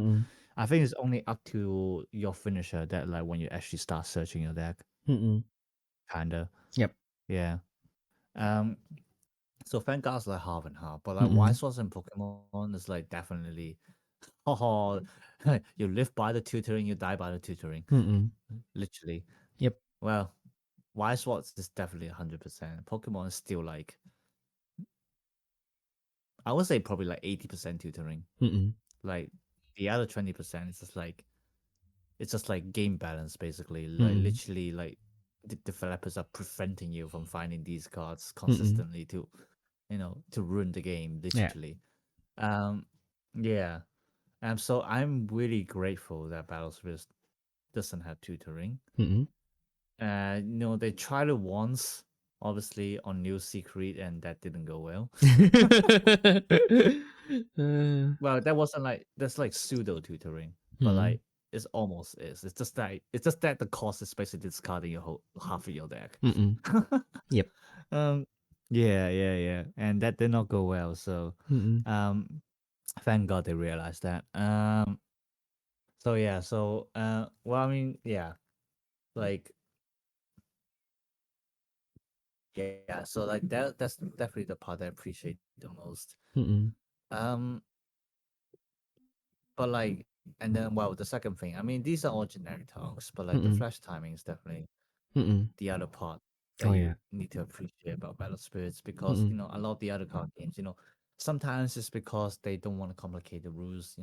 I think it's only up to your finisher that like when you actually start searching your deck. Kinda. Yep. Yeah. So Vanguard's like half and half, but like White Swords and Pokemon is like definitely oh you live by the tutoring, you die by the tutoring. Literally. Yep. Well, White Swords is definitely 100%. Pokemon is still like, I would say probably like 80% tutoring. Like the other 20% is just like, it's just like game balance basically. Like literally, like the developers are preventing you from finding these cards consistently to, to ruin the game. Literally, yeah. So I'm really grateful that Battlefield doesn't have tutoring. They tried it once, obviously on New Secret, and that didn't go well. Well, that wasn't like that's like pseudo tutoring, but like it's almost is. It's just that the cost is basically discarding your whole half of your deck. Yep. Yeah, and that did not go well. So, thank God they realized that. So yeah, well, I mean, yeah, like. Yeah, so like that's definitely the part I appreciate the most. But like, and then well, the second thing, I mean, these are all generic talks, but like the flash timing is definitely the other part that you need to appreciate about Battle Spirits because a lot of the other card games, sometimes it's because they don't want to complicate the rules,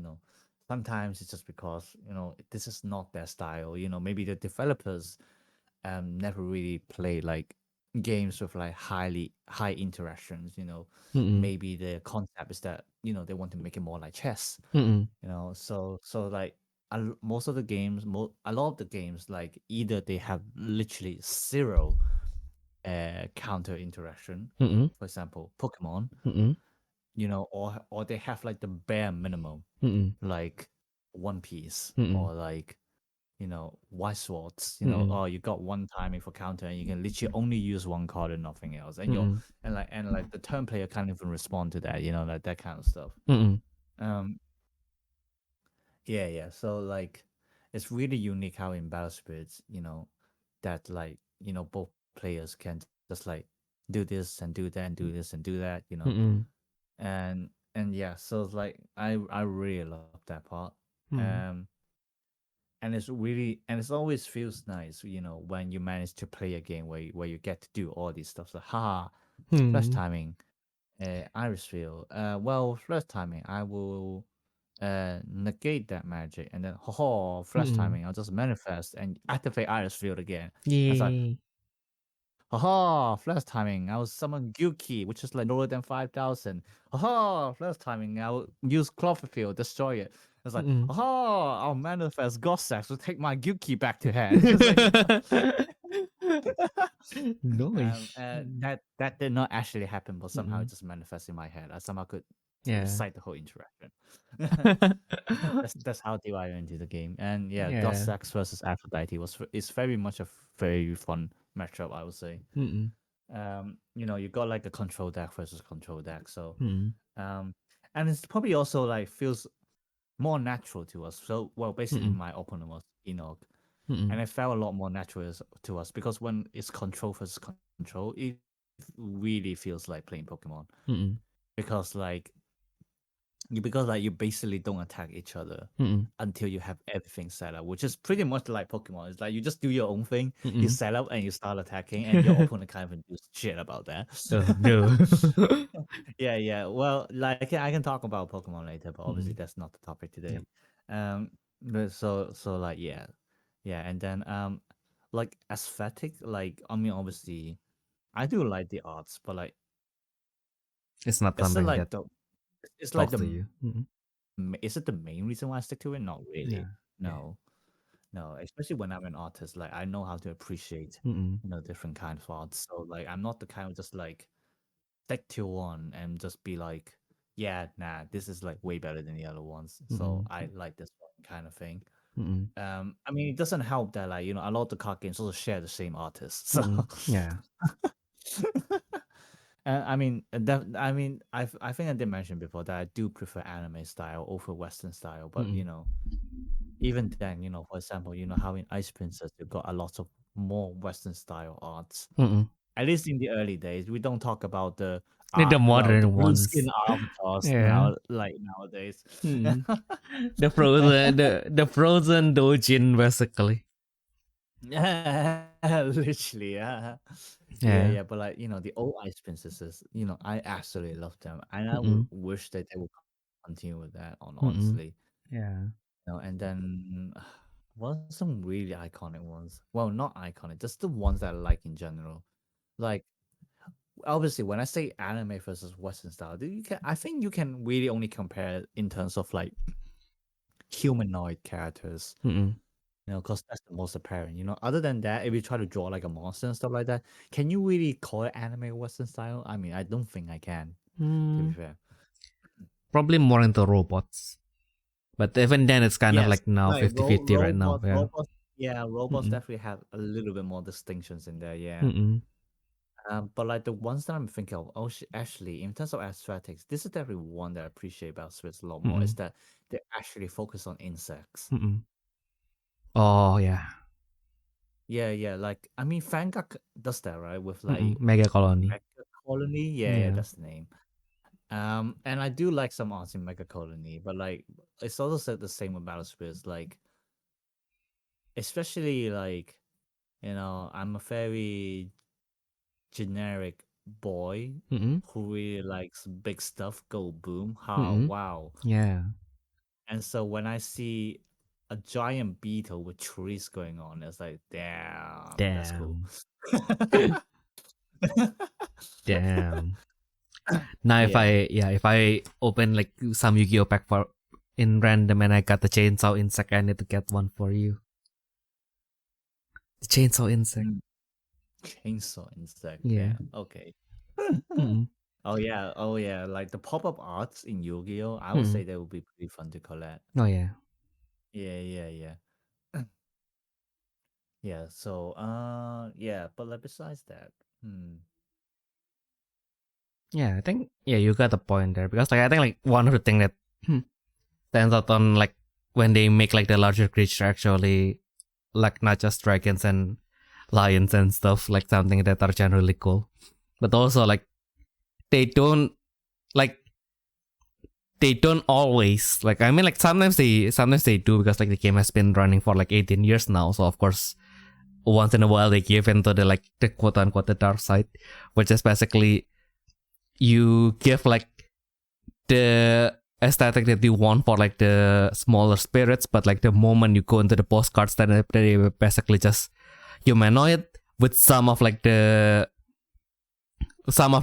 sometimes it's just because this is not their style, maybe the developers never really play like games with like high interactions, maybe the concept is that they want to make it more like chess, so like most of the games, a lot of the games, like either they have literally zero counter interaction, for example Pokemon, or they have like the bare minimum, like One Piece, or like White Swords, oh, you got one timing for counter and you can literally only use one card and nothing else. And and the turn player can't even respond to that, like that kind of stuff. Yeah. So like, it's really unique how in Battle Spirits, that like both players can just like do this and do that and do this and do that, and yeah. So it's like I really love that part. Um, and it's always feels nice, when you manage to play a game where you get to do all these stuff. So haha, flash timing, iris field. Well, flash timing, I will negate that magic, and then flash timing, I'll just manifest and activate iris field again. It's like, Yay. flash timing, I will summon Gyuki, which is like lower than 5,000. Flash timing, I will use Cloverfield, destroy it. It's like, I'll manifest Gossack to take my Gyuki back to hand. It's like, Nice. that did not actually happen, but somehow it just manifests in my head. I somehow could recite the whole interaction. That's how deep I went into the game. And yeah, Gossack versus Aphrodite is very much a very fun matchup, I would say. You got like a control deck versus control deck, so and it's probably also like feels more natural to us. So well, basically my opponent was Enoch, and it felt a lot more natural to us because when it's control versus control, it really feels like playing Pokemon because you basically don't attack each other until you have everything set up, which is pretty much like Pokemon. It's like you just do your own thing, you set up and you start attacking, and your opponent kind of do shit about that. Oh, no. Yeah. Well, like I can talk about Pokemon later, but obviously that's not the topic today. But so like yeah, and then like aesthetic, like I mean obviously I do like the arts, but like It's not it's something like that the it's like talks to the you. is it the main reason why I stick to it? Not really. Yeah. No. Especially when I'm an artist, like I know how to appreciate, different kinds of art. So like I'm not the kind of just like stick to one and just be like, yeah, nah, this is like way better than the other ones. So I like this one kind of thing. I mean, it doesn't help that like a lot of the card games also share the same artist. So Yeah. I think I did mention before that I do prefer anime style over Western style, but even then, for example, how in Ice Princess you got a lot of more Western style arts. At least in the early days, we don't talk about the The the modern blue skin ones. avatars Yeah. like nowadays. The frozen dojin basically. Literally, yeah. Yeah. But like the old Ice Princesses, I absolutely love them, and I would wish that they would continue with that. Honestly, Yeah. and then what are some really iconic ones? Well, not iconic, just the ones that I like in general. Like obviously, when I say anime versus Western style, I think you can really only compare in terms of like humanoid characters. Because that's the most apparent. Other than that, if you try to draw like a monster and stuff like that, can you really call it anime Western style? I mean, I don't think I can, to be fair. Probably more into robots. But even then, it's kind of Yes, like now like 50-50 right now. Yeah. Robots definitely have a little bit more distinctions in there, yeah. But like the ones that I'm thinking of, actually, in terms of aesthetics, this is definitely one that I appreciate about Swiss a lot more, is that they actually focus on insects. Oh, yeah. Yeah. Like, I mean, Fangak does that, right? With like Mega Colony. Mega Colony. Yeah, that's the name. And I do like some arts in Mega Colony, but like it's also said the same about Spirits. Like, especially like, I'm a very generic boy who really likes big stuff, go boom, wow. Yeah. And so when I see a giant beetle with trees going on, it's like, damn. That's cool. Damn. Now if I open like some Yu-Gi-Oh pack for in random and I got the chainsaw insect, I need to get one for you. The chainsaw insect. Chainsaw insect. Yeah. Okay. Oh yeah. Like the pop-up arts in Yu-Gi-Oh, I would say they would be pretty fun to collect. Oh yeah. Yeah. Yeah. So yeah, but like besides that, Yeah, I think you got the point there because like I think like one of the thing that stands out on like when they make like the larger creature actually like not just dragons and lions and stuff, like something that are generally cool, but also like they don't always like, I mean like sometimes they do, because like the game has been running for like 18 years now, so of course once in a while they give into the like the quote unquote the dark side, which is basically you give like the aesthetic that you want for like the smaller spirits, but like the moment you go into the postcards, then they basically just humanoid with some of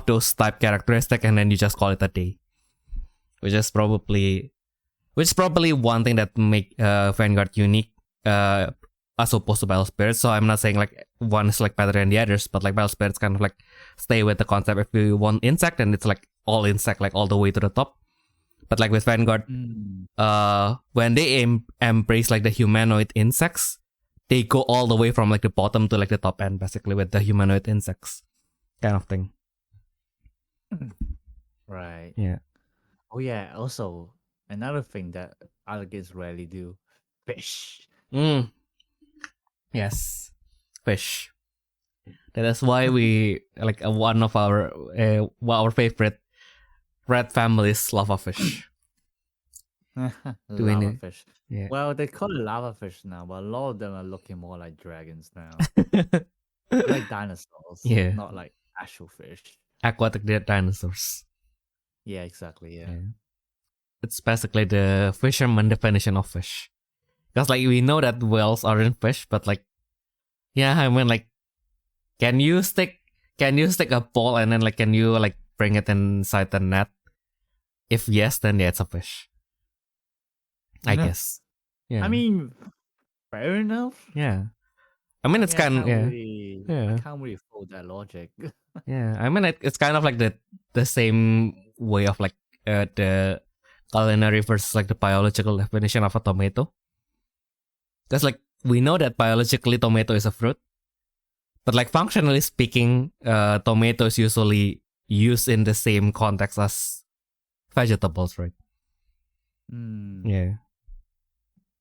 those type characteristics, and then you just call it a day, which is probably one thing that make Vanguard unique as opposed to Battle Spirits. So I'm not saying like one is like better than the others, but like Battle Spirits kind of like stay with the concept. If you want insect, then it's like all insect, like all the way to the top. But like with Vanguard, when they embrace like the humanoid insects, they go all the way from like the bottom to like the top end, basically, with the humanoid insects kind of thing. Right. Yeah. Oh yeah. Also, another thing that other games rarely do: fish. Yes, fish. That is why we like one of our favorite red families, lava fish. Lava fish. Yeah. Well, they call it lava fish now, but a lot of them are looking more like dragons now. Like dinosaurs. Yeah. Not like actual fish. Aquatic dinosaurs. Yeah, exactly. Yeah. It's basically the fisherman definition of fish. Because like we know that whales aren't fish, but like, yeah, I mean like, can you stick a ball and then like can you like bring it inside the net? If yes, then yeah, it's a fish, I guess. Yeah. I mean, fair enough. Yeah. I mean, it's kind of I can't really follow that logic. Yeah, I mean it's kind of like the same way of like the culinary versus like the biological definition of a tomato. Because like we know that biologically tomato is a fruit, but like functionally speaking, tomato is usually used in the same context as vegetables, right? Yeah.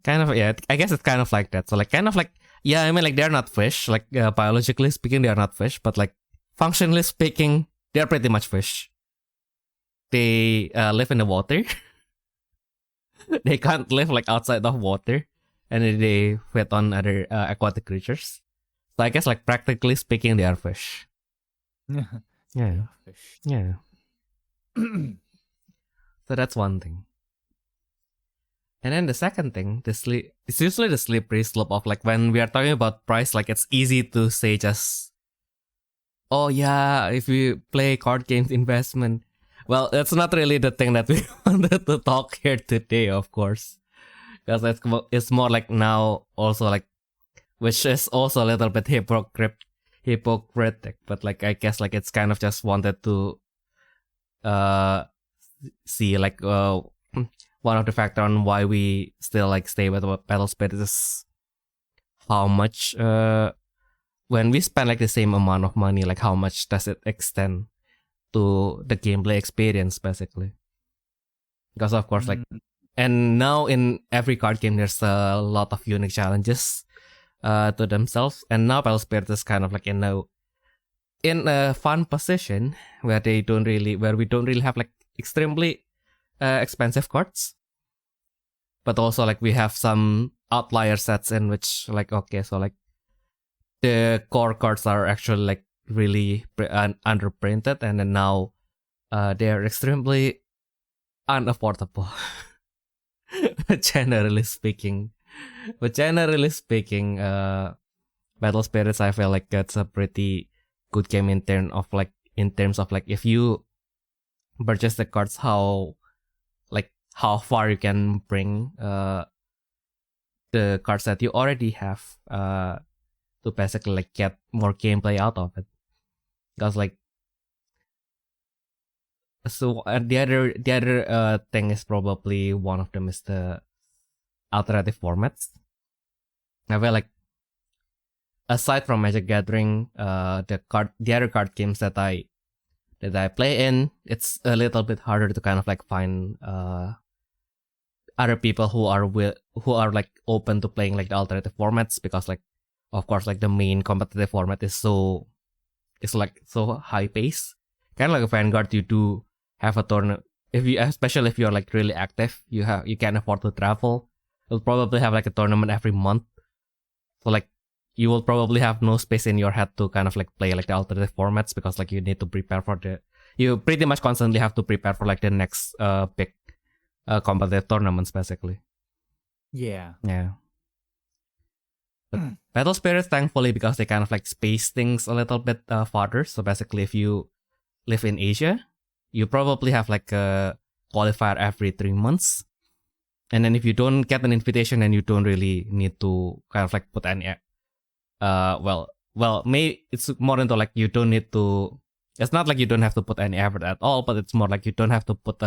Kind of, yeah, I guess it's kind of like that. So like kind of like, yeah, I mean like they're not fish, like biologically speaking they are not fish, but like functionally speaking they're pretty much fish. They live in the water. They can't live like outside of water, and they feed on other aquatic creatures. So I guess like practically speaking they are fish. Yeah. Fish. Yeah. So that's one thing. And then the second thing, it's usually the slippery slope of like when we are talking about price, like it's easy to say just, oh yeah, if you play card games investment. Well, that's not really the thing that we wanted to talk here today, of course. Because it's more like now also like, which is also a little bit hypocritic, but like I guess like it's kind of just wanted to see like one of the factors on why we still like stay with Battle Spirits is how much when we spend like the same amount of money, like how much does it extend to the gameplay experience, basically. Because of course like, and now in every card game there's a lot of unique challenges to themselves, and now Battle Spirits is kind of like in a fun position where we don't really have like extremely expensive cards, but also like we have some outlier sets in which like, okay, so like the core cards are actually like really underprinted, and then now they're extremely unaffordable. Generally speaking, Battle Spirits, I feel like that's a pretty good game in terms of like if you purchase the cards, how far you can bring the cards that you already have to basically like get more gameplay out of it. Because like, so the other thing is probably one of them is the alternative formats. I feel like aside from Magic Gathering, the other card games that I play in, it's a little bit harder to kind of like find other people who are like open to playing like the alternative formats, because like of course like the main competitive format is like so high pace. Kind of like a Vanguard, you do have a tournament. Especially if you're like really active, you can afford to travel. You'll probably have like a tournament every month. So like you will probably have no space in your head to kind of like play like the alternative formats, because like you need to prepare you pretty much constantly have to prepare for like the next big competitive tournaments basically. Yeah. But Battle Spirits, thankfully, because they kind of like space things a little bit farther. So basically, if you live in Asia, you probably have like a qualifier every 3 months. And then if you don't get an invitation, then you don't really need to kind of like put any, maybe it's more into like you don't need to, it's not like you don't have to put any effort at all, but it's more like you don't have to put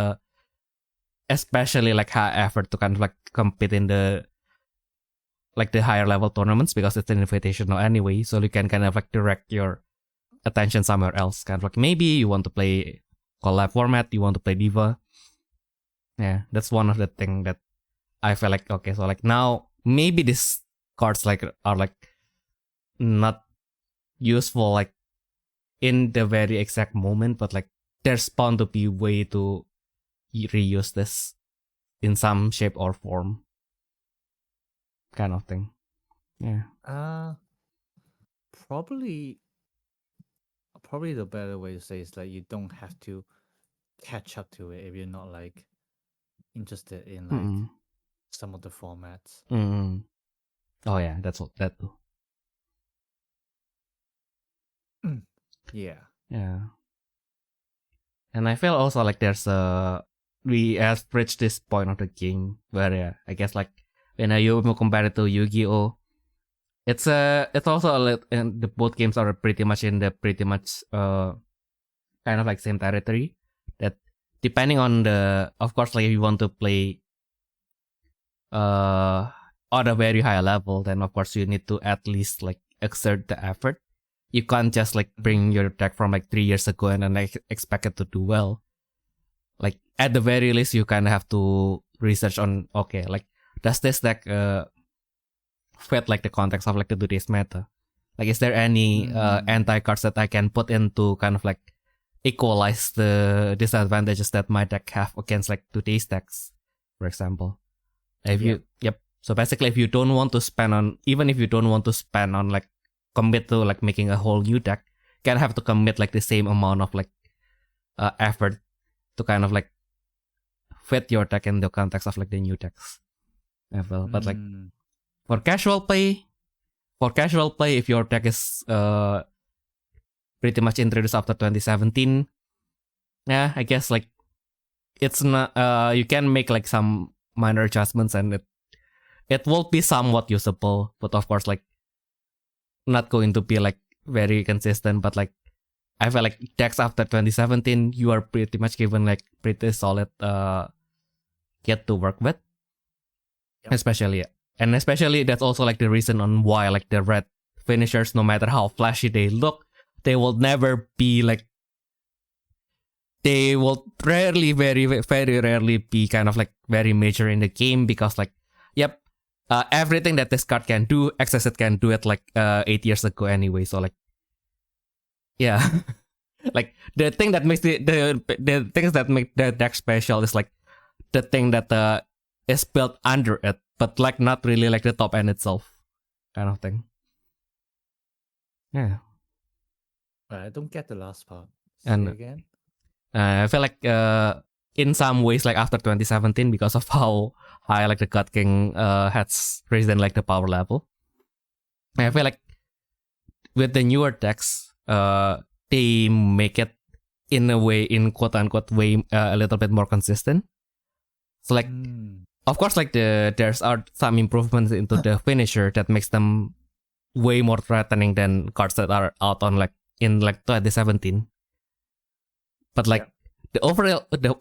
especially like high effort to kind of like compete in the higher level tournaments, because it's an invitational anyway. So you can kind of like direct your attention somewhere else. Kind of like maybe you want to play collab format, you want to play Diva. Yeah, that's one of the things that I feel like, okay, so like now maybe these cards like are like not useful like in the very exact moment, but like there's bound to be way to reuse this in some shape or form, kind of thing. Yeah. Probably the better way to say is like you don't have to catch up to it if you're not like interested in like some of the formats. Oh yeah, that's what that too. Yeah. And I feel also like we have reached this point of the game where I guess like when Ayumu compare it to Yu-Gi-Oh, it's also a little, and the both games are pretty much in the kind of like same territory, that depending on of course like if you want to play on a very high level, then of course you need to at least like exert the effort. You can't just like bring your deck from like 3 years ago and then like expect it to do well. Like at the very least, you kind of have to research on, okay, like does this deck fit like the context of like the today's meta? Like is there any anti cards that I can put in to kind of like equalize the disadvantages that my deck have against like today's decks, for example? So basically, if you don't want to spend on like commit to like making a whole new deck, you can have to commit like the same amount of like effort to kind of like fit your deck in the context of like the new decks level. But like for casual play, if your deck is pretty much introduced after 2017, yeah, I guess like it's not you can make like some minor adjustments and it will be somewhat usable, but of course like not going to be like very consistent. But like I feel like decks after 2017, you are pretty much given like pretty solid kit to work with. Yep. Especially that's also like the reason on why like the red finishers, no matter how flashy they look, they will never be like, they will rarely, very very rarely be kind of like very major in the game, because like everything that this card can do, Exocet can do it like 8 years ago anyway. So like, yeah, like the thing that makes the things that make the deck special is like the thing that is built under it, but like not really like the top end itself, kind of thing. Yeah. I don't get the last part. Say again. I feel like in some ways, like after 2017, because of how high like the God King has risen like the power level, I feel like with the newer decks, they make it in a way, in quote unquote way, a little bit more consistent. So like, of course, like there's some improvements into the finisher that makes them way more threatening than cards that are out on like in like 2017. But like the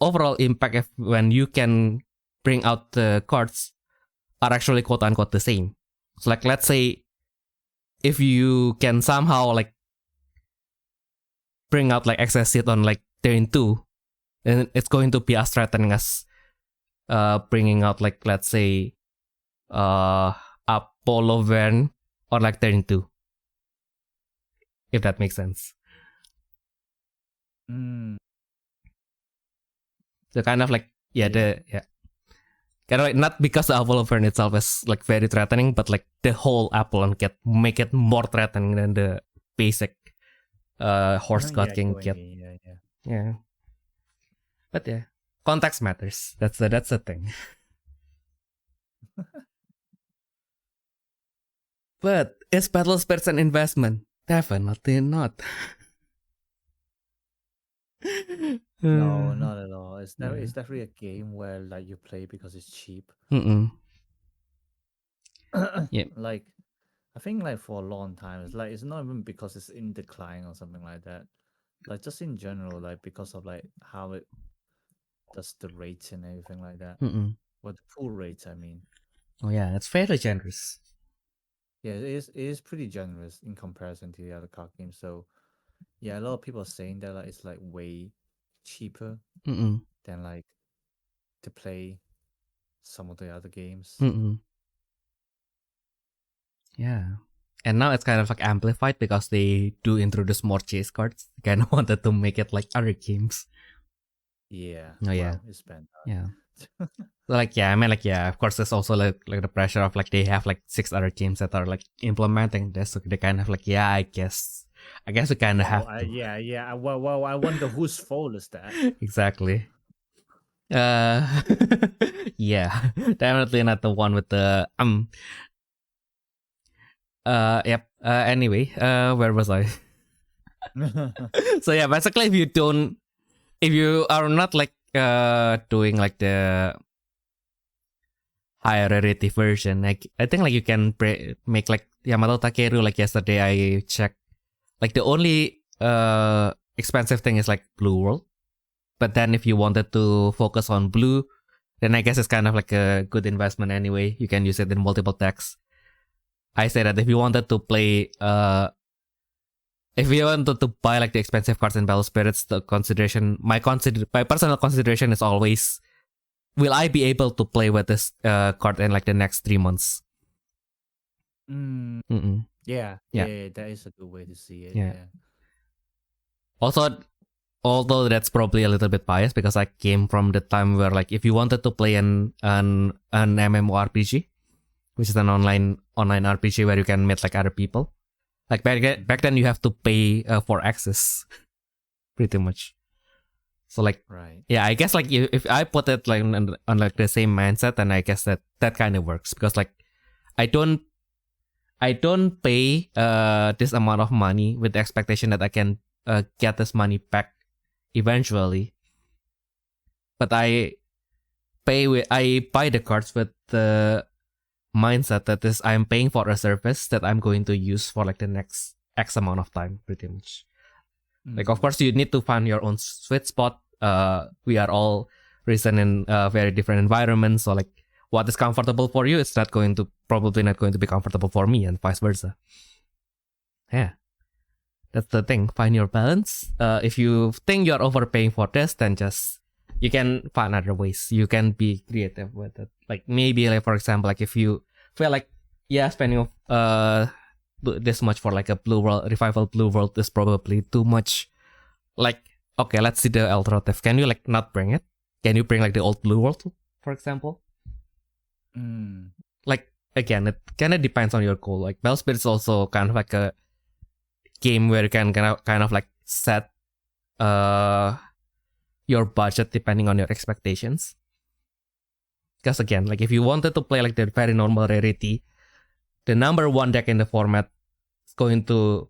overall impact when you can bring out the cards are actually quote unquote the same. So like, let's say if you can somehow like bring out like excess hit on like turn 2, then it's going to be as threatening as bringing out like, let's say, Apollo Vern or like turn 2. If that makes sense. So kind of like, kind of like, not because the Apollo Vern itself is like very threatening, but like the whole Apollon can make it more threatening than the basic horse god can get. Yeah. But yeah, context matters. That's the thing. But is Battle Spirits an investment? Definitely not. No, not at all. It's definitely a game where like you play because it's cheap. Yeah. Like I think like for a long time, it's not even because it's in decline or something like that. Like just in general, like because of like how it does the rates and everything like that. Well, the pool rates, I mean. Oh yeah, it's fairly generous. Yeah, it is pretty generous in comparison to the other card games. So yeah, a lot of people are saying that like it's like way cheaper than like to play some of the other games. Yeah. And now it's kind of like amplified because they do introduce more chase cards. They kind of wanted to make it like other games. Yeah. Oh yeah. It's spent. Yeah. So like I mean like of course there's also like the pressure of like they have like 6 other games that are like implementing this. So they kind of like I guess we kind of have to. Yeah. Well, I wonder whose fault is that? Exactly. Yeah, definitely not the one with the Yep. Anyway, where was I? So yeah, basically, if you are not like doing like the higher rarity version, like I think like you can make like Yamato Takeru. Like yesterday, I checked. Like the only expensive thing is like Blue World, but then if you wanted to focus on blue, then I guess it's kind of like a good investment anyway. You can use it in multiple decks. I say that if you wanted to play, if you wanted to buy like the expensive cards in Battle Spirits, my personal consideration is always, will I be able to play with this card in like the next 3 months? Yeah, that is a good way to see it. Yeah. Also, although that's probably a little bit biased because I came from the time where like if you wanted to play an MMORPG, which is an online RPG where you can meet like other people. Like back then you have to pay for access, pretty much. So like, right. Yeah, I guess like if I put it like on like the same mindset, then I guess that kind of works because like I don't pay this amount of money with the expectation that I can get this money back eventually, but I buy the cards with the mindset that I'm paying for a service that I'm going to use for like the next X amount of time, pretty much. Like, of course, you need to find your own sweet spot. We are all raised in very different environments, so like what is comfortable for you, it's probably not going to be comfortable for me, and vice versa. Yeah, that's the thing. Find your balance. If you think you're overpaying for this, then you can find other ways. You can be creative with it. Like maybe like for example, like if you feel like spending this much for like a Blue World revival Blue World is probably too much. Like okay, let's see the alternative. Can you like not bring it? Can you bring like the old Blue World, for example? Like again, it kind of depends on your goal. Like Battle Spirit is also kind of like a game where you can kind of like set your budget depending on your expectations. Because again, like if you wanted to play like the very normal rarity, the number one deck in the format is going to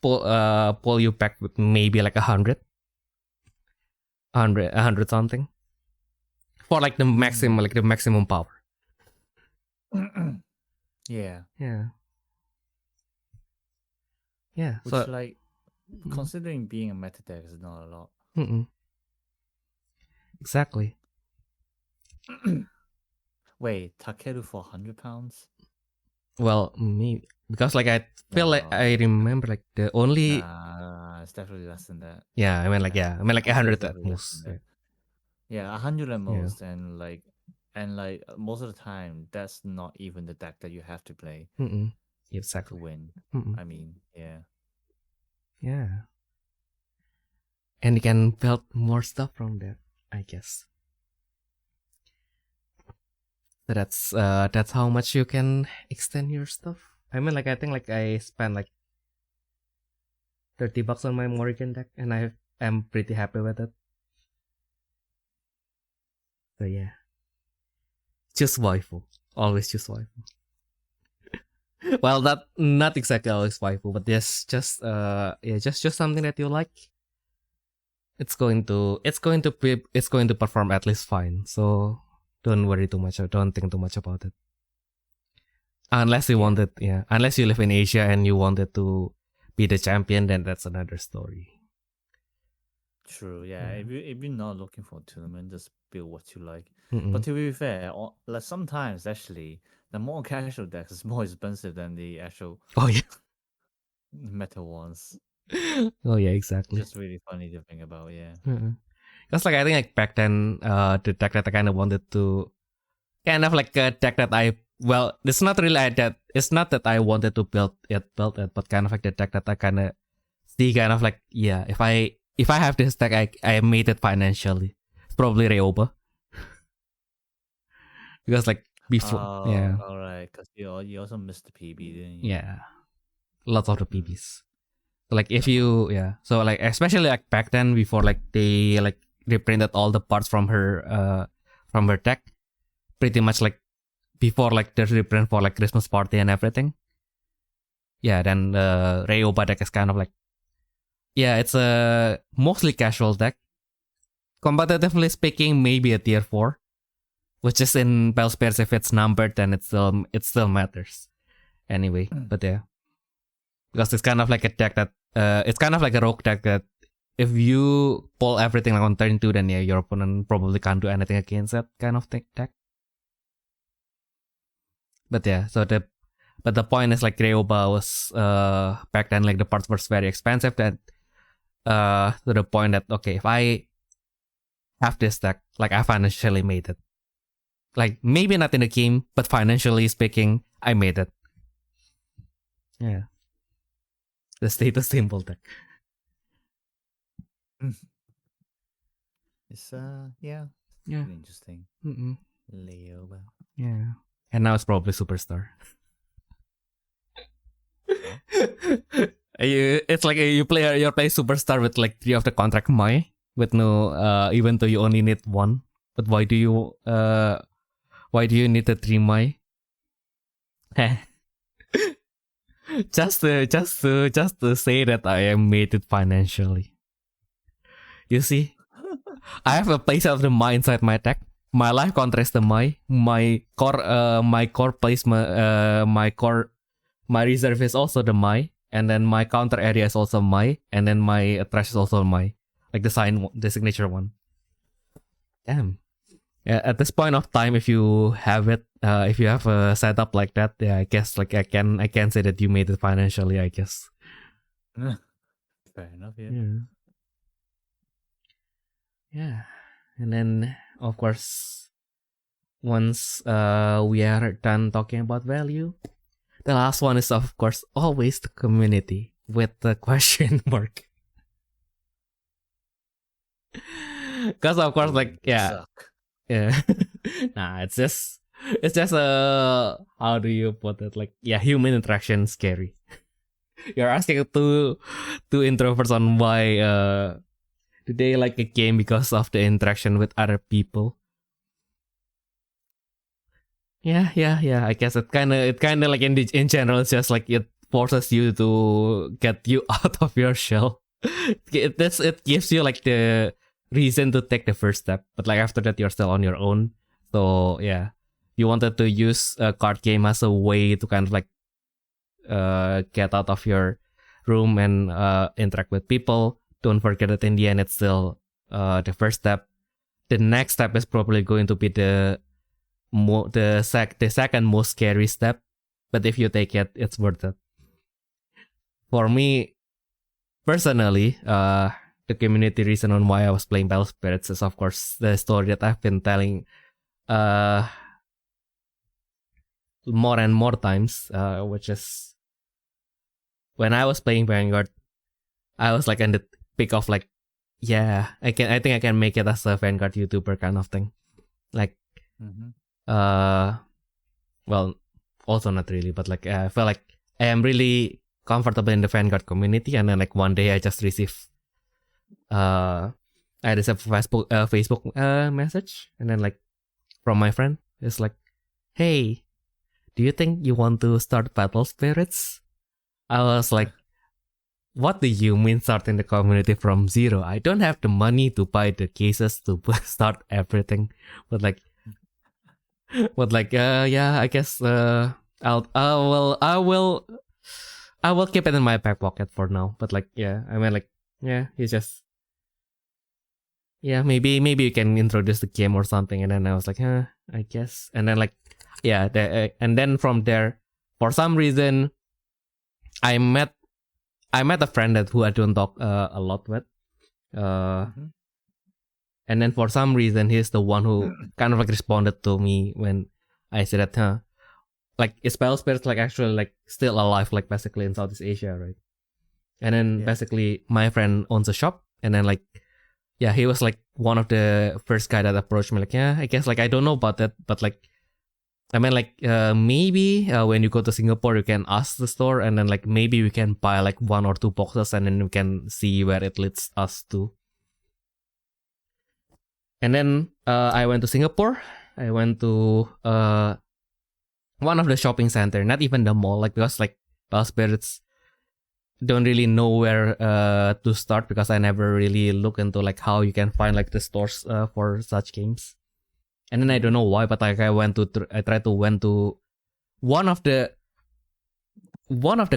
pull you back with maybe like 100 something for like the maximum power. Yeah. Which So like considering being a meta deck is not a lot. Exactly. Wait, Takeru for £100? Well, maybe because like I feel like I remember like the only. Nah, it's definitely less than that. Yeah, I mean like 100 at most. Yeah, 100 at most, and like most of the time, that's not even the deck that you have to play Exactly. to win. I mean, yeah. And you can build more stuff from that, I guess. So that's how much you can extend your stuff. I mean, like, I think like I spent like $30 on my Morrigan deck, and I'm pretty happy with it. So yeah, choose waifu. Always choose waifu. Well, not exactly always waifu, but just something that you like. It's going to perform at least fine. So don't worry too much or don't think too much about it. Unless you want it, unless you live in Asia and you wanted to be the champion, then that's another story. True, yeah. If you're not looking for a tournament, just build what you like. But to be fair, like sometimes actually the more casual decks is more expensive than the actual meta ones. Oh yeah, exactly. Just really funny to think about, yeah. Because like I think like back then, the deck that I kind of wanted to, kind of like a deck that it's not really like that. It's not that I wanted to build it, but kind of like the deck that I kind of see, kind of like, yeah, if I have this deck, I made it financially. It's probably Ryoba. Because like before, alright, because you also missed the PB, didn't you? Yeah, lots of the PBs. So like if you, so like especially like back then, before like they printed all the parts from her deck, pretty much like before like the reprint for like Christmas party and everything. Yeah, then the Ryoba deck is kind of like, it's a mostly casual deck. Competitively speaking, maybe a tier 4, which is in Bell Spears. If it's numbered, then it still matters. Anyway, but yeah, because it's kind of like a deck that it's kind of like a rogue deck that if you pull everything like on turn 2, then your opponent probably can't do anything against that kind of deck. But yeah, but the point is like Ryoba was back then like the parts were very expensive, that to the point that okay, if I have this deck, like I financially made it. Like maybe not in the game, but financially speaking, I made it. Yeah. The status symbol deck. It's interesting. Ryoba. Yeah. And now it's probably Superstar. It's like you play Superstar with like 3 of the contract Mai with no even though you only need 1. But why do you need the 3 Mai? just to say that I am made it financially. You see, I have a place of the Mai inside my deck. My life contrasts the Mai. My core placement, my reserve is also the Mai, and then my counter area is also Mai, and then my trash is also Mai, like the signature one. Damn. Yeah, at this point of time, if you have it, if you have a setup like that, I guess like I can say that you made it financially, I guess. Fair enough, yeah. Yeah. And then of course, once we are done talking about value, the last one is of course always the community with the question mark. Because of course, like suck. Nah, it's just how do you put it? Like human interaction is scary. You're asking two introverts on why do they like a game because of the interaction with other people. Yeah. I guess it kind of like in general, it's just like it forces you to get you out of your shell. It gives you like the reason to take the first step, but like after that you're still on your own. So yeah, you wanted to use a card game as a way to kind of like get out of your room and interact with people. Don't forget that in the end it's still the first step. The next step is probably going to be the second most scary step, but if you take it, it's worth it. For me personally, the community reason on why I was playing Battle Spirits is, of course, the story that I've been telling more and more times, which is when I was playing Vanguard, I was like in the peak of like, yeah, I think I can make it as a Vanguard YouTuber kind of thing. Like, well, also not really, but like I feel like I am really comfortable in the Vanguard community, and then like one day I just received a Facebook message, and then like from my friend, it's like, hey, do you think you want to start Battle Spirits? I was like, what do you mean starting the community from zero? I don't have the money to buy the cases to start everything, but like, yeah, I guess I will keep it in my back pocket for now. But like, yeah, I mean, like, yeah, he's just, yeah, maybe you can introduce the game or something. And then I was like, I guess. And then like, yeah, and then from there, for some reason, I met a friend who I don't talk a lot with. And then for some reason, he's the one who kind of like responded to me when I said that, like, is Battle Spirits like actually like still alive, like basically in Southeast Asia, right? And then basically my friend owns a shop, and then like, yeah, he was like one of the first guy that approached me, like, yeah, I guess like I don't know about that, but like, I mean, like, maybe when you go to Singapore, you can ask the store, and then like maybe we can buy like 1 or 2 boxes, and then we can see where it leads us to. And then I went to Singapore. I went to one of the shopping center, not even the mall, like, because like Battle Spirits don't really know where to start, because I never really look into like how you can find like the stores for such games. And then I don't know why, but like I went to one of the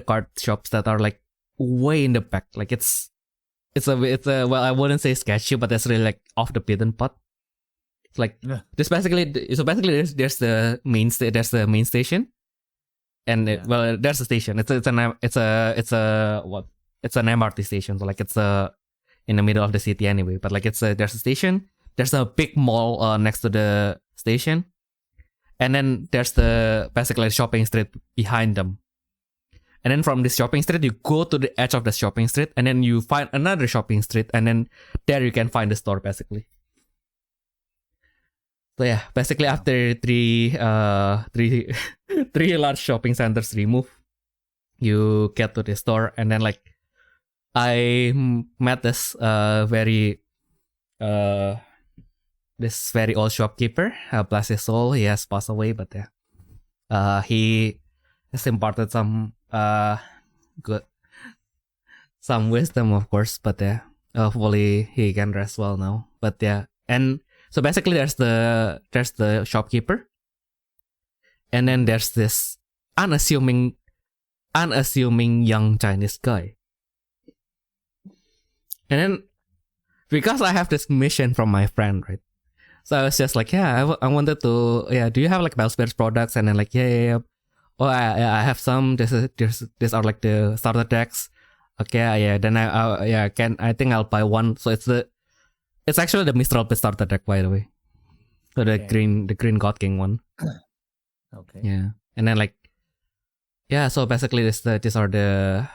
card shops that are like way in the back. Like it's a well, I wouldn't say sketchy, but it's really like off the beaten path. It's like there's the main station, and there's a station. It's an MRT station. So like it's in the middle of the city anyway. But like there's a station. There's a big mall next to the station, and then there's the basically shopping street behind them. And then from this shopping street, you go to the edge of the shopping street, and then you find another shopping street, and then there you can find the store basically. So yeah, basically after three large shopping centers removed, you get to the store, and then like I met this very old shopkeeper. Bless his soul, he has passed away, but yeah, he has imparted some wisdom, of course, but yeah, hopefully he can rest well now. But yeah, and so basically there's the shopkeeper, and then there's this unassuming young Chinese guy. And then because I have this mission from my friend, right? So I was just like, yeah, I wanted to, yeah, do you have like Battle Spirits products? And then like, yeah. Oh, I have some. These are like the starter decks. Okay, yeah. Then I think I'll buy one. So it's actually the Mistral Pit starter deck, by the way. So the green God King one. Okay. Yeah, and then like, yeah. So basically, these are the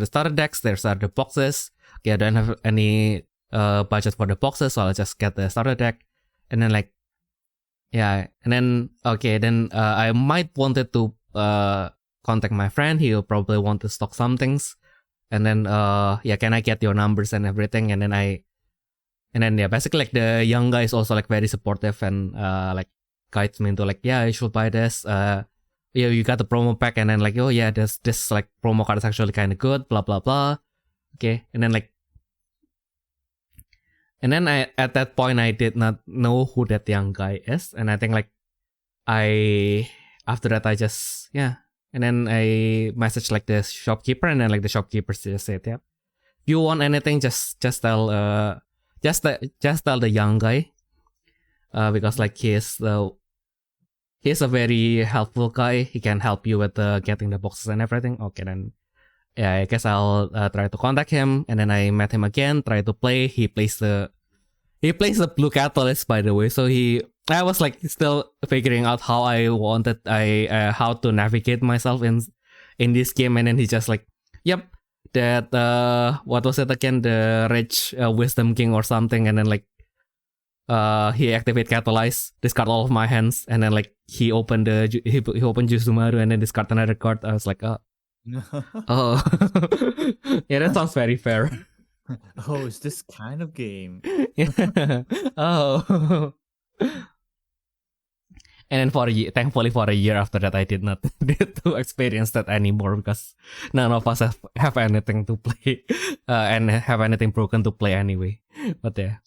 starter decks. There's are the boxes. Okay, I don't have any budget for the boxes, so I'll just get the starter deck. And then like, yeah, and then okay, then I might wanted to contact my friend. He'll probably want to stock some things, and then yeah, can I get your numbers and everything? And then yeah, basically like the young guy is also like very supportive and like guides me into like, yeah, you should buy this. Yeah, you got the promo pack, and then like, oh yeah, this like promo card is actually kind of good, blah blah blah. Okay, and then like, and then at that point I did not know who that young guy is, and I think like after that I just, yeah, and then I messaged like the shopkeeper, and then like the shopkeeper just said, yeah, if you want anything, just tell the young guy, because like he's a very helpful guy. He can help you with getting the boxes and everything. Okay, then yeah, I guess I'll try to contact him. And then I met him again, try to play. He plays the blue catalyst, by the way. So I was like still figuring out how how to navigate myself in this game. And then he just like, yep, that what was it again? The Rage Wisdom King or something. And then like he activate catalyze, discard all of my hands, and then like he opened Juzumaru and then discard another card. I was like, oh. Yeah, that sounds very fair. Oh, it's this kind of game. Yeah. Oh. And then thankfully for a year after that, I did not need to experience that anymore because none of us have anything to play and have anything broken to play anyway. But yeah.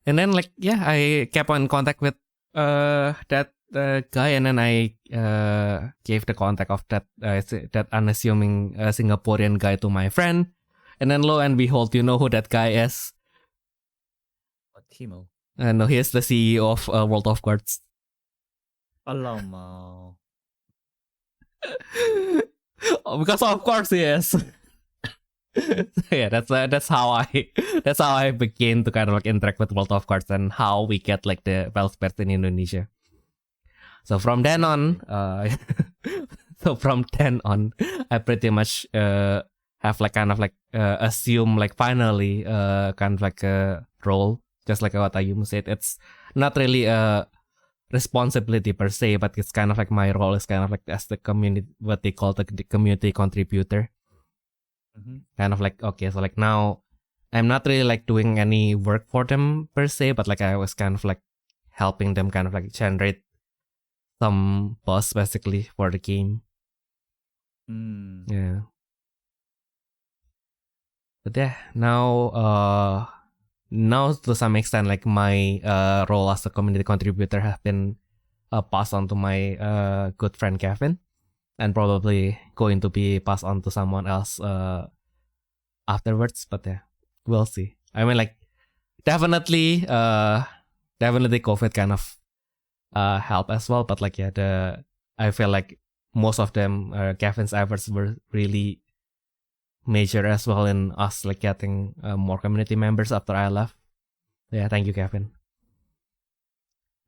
And then like, yeah, I kept on contact with that guy, and then I gave the contact of that unassuming Singaporean guy to my friend, and then lo and behold, you know who that guy is? What, Timo? No, he is the CEO of World of Cards. Alamak. Oh, because of course he is. Yeah, that's how I began to kind of like interact with World of Cards and how we get like the Valspers in Indonesia. So from then on, I pretty much have like kind of like assume like finally kind of like a role, just like what Ayumu said. It's not really a responsibility per se, but it's kind of like my role is kind of like as the community, what they call the community contributor. Mm-hmm. Kind of like, okay, so like now I'm not really like doing any work for them per se, but like I was kind of like helping them kind of like generate some buzz basically for the game. Yeah. But yeah, now to some extent like my role as a community contributor have been passed on to my good friend Kevin, and probably going to be passed on to someone else afterwards. But yeah, we'll see. I mean, like definitely COVID kind of help as well, but like yeah, I feel like most of them Kevin's efforts were really major as well in us like getting more community members after I left. Yeah, thank you, Kevin.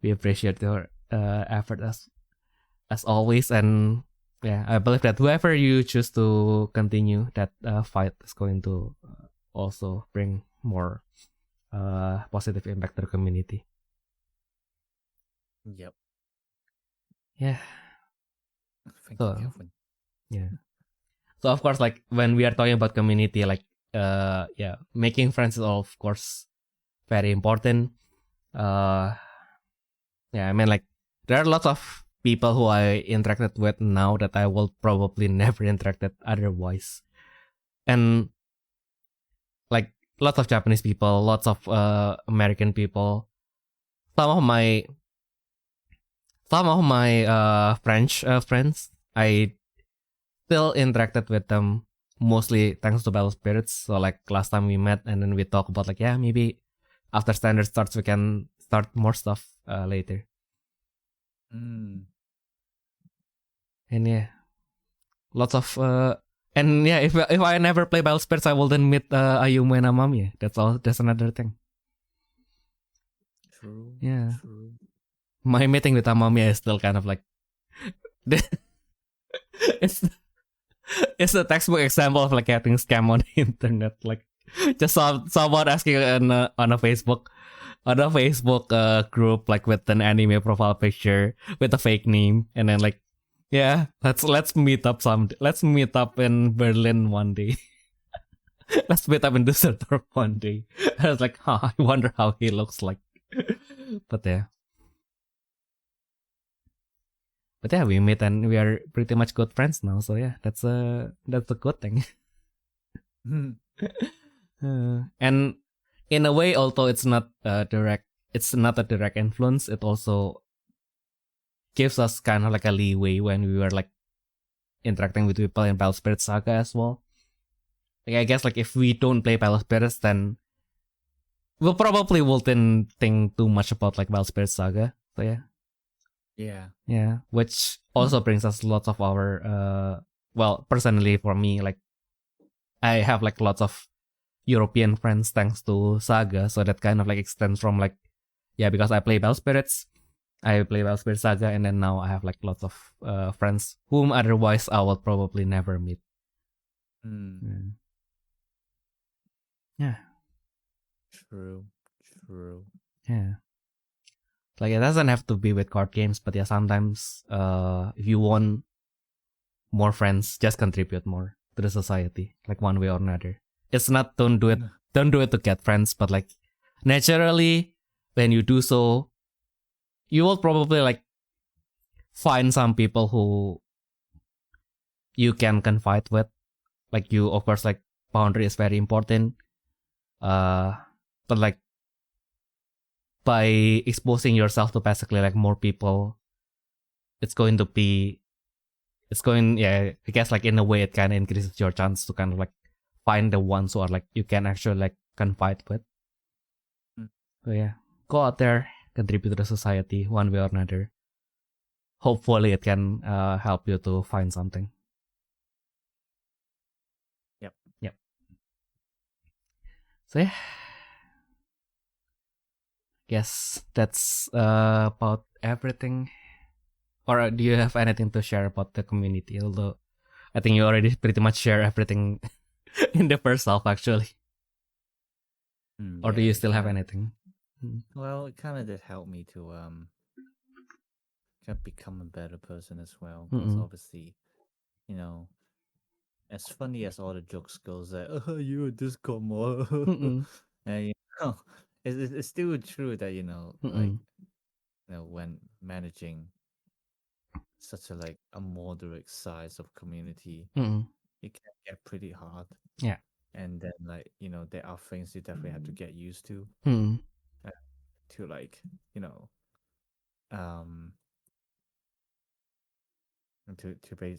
We appreciate your effort as always, and yeah, I believe that whoever you choose to continue that fight is going to also bring more positive impact to the community. Yep. Yeah. Thank you, Kevin. Yeah. So of course, like when we are talking about community, like yeah, making friends is of course very important. Yeah, I mean like there are lots of people who I interacted with now that I will probably never interacted otherwise, and like lots of Japanese people, lots of American people, some of my French friends, I still interacted with them mostly thanks to Battle Spirits. So like last time we met and then we talk about like, yeah, maybe after standard starts we can start more stuff later. And yeah, lots of and yeah, if I never play Battle Spirits, I will then meet Ayumu and Amami. That's another thing. True. Yeah. True. My meeting with Amami is still kind of like it's a textbook example of like getting scammed on the internet. Like just someone asking on a Facebook group like with an anime profile picture with a fake name, and then like, yeah, let's meet up in Berlin one day. Let's meet up in Düsseldorf one day. I was like, I wonder how he looks like. But yeah. But yeah, we met and we are pretty much good friends now. So yeah, that's a good thing. And in a way, although it's not a direct influence, it also gives us kind of like a leeway when we were like interacting with people in Battle Spirit Saga as well. Like I guess like if we don't play Battle Spirits, then we'll probably wouldn't think too much about like Battle Spirit Saga. So yeah. Yeah, which also brings us lots of our personally for me, like I have like lots of European friends thanks to Saga, so that kind of like extends from like because I play Bell Spirits Saga, and then now I have like lots of friends whom otherwise I would probably never meet. Yeah. True. Yeah. Like it doesn't have to be with card games, but sometimes if you want more friends, just contribute more to the society, like one way or another. It's not don't do it to get friends, but like naturally when you do so, you will probably like find some people who you can confide with. Like you, of course, like boundary is very important. But like by exposing yourself to basically like more people, I guess like in a way it kind of increases your chance to kind of like find the ones who are like you can actually like confide with. So go out there, contribute to the society one way or another. Hopefully it can help you to find something. Yep. So guess that's about everything. Or do you have anything to share about the community? Although I think you already pretty much share everything in the first half, actually. Or do you still have anything? Well, it kind of did help me to become a better person as well. Because obviously, as funny as all the jokes goes, that you're a Discord mod, and it's still true that like when managing such a moderate size of community, it can get pretty hard. Yeah. And then there are things you definitely have to get used to. To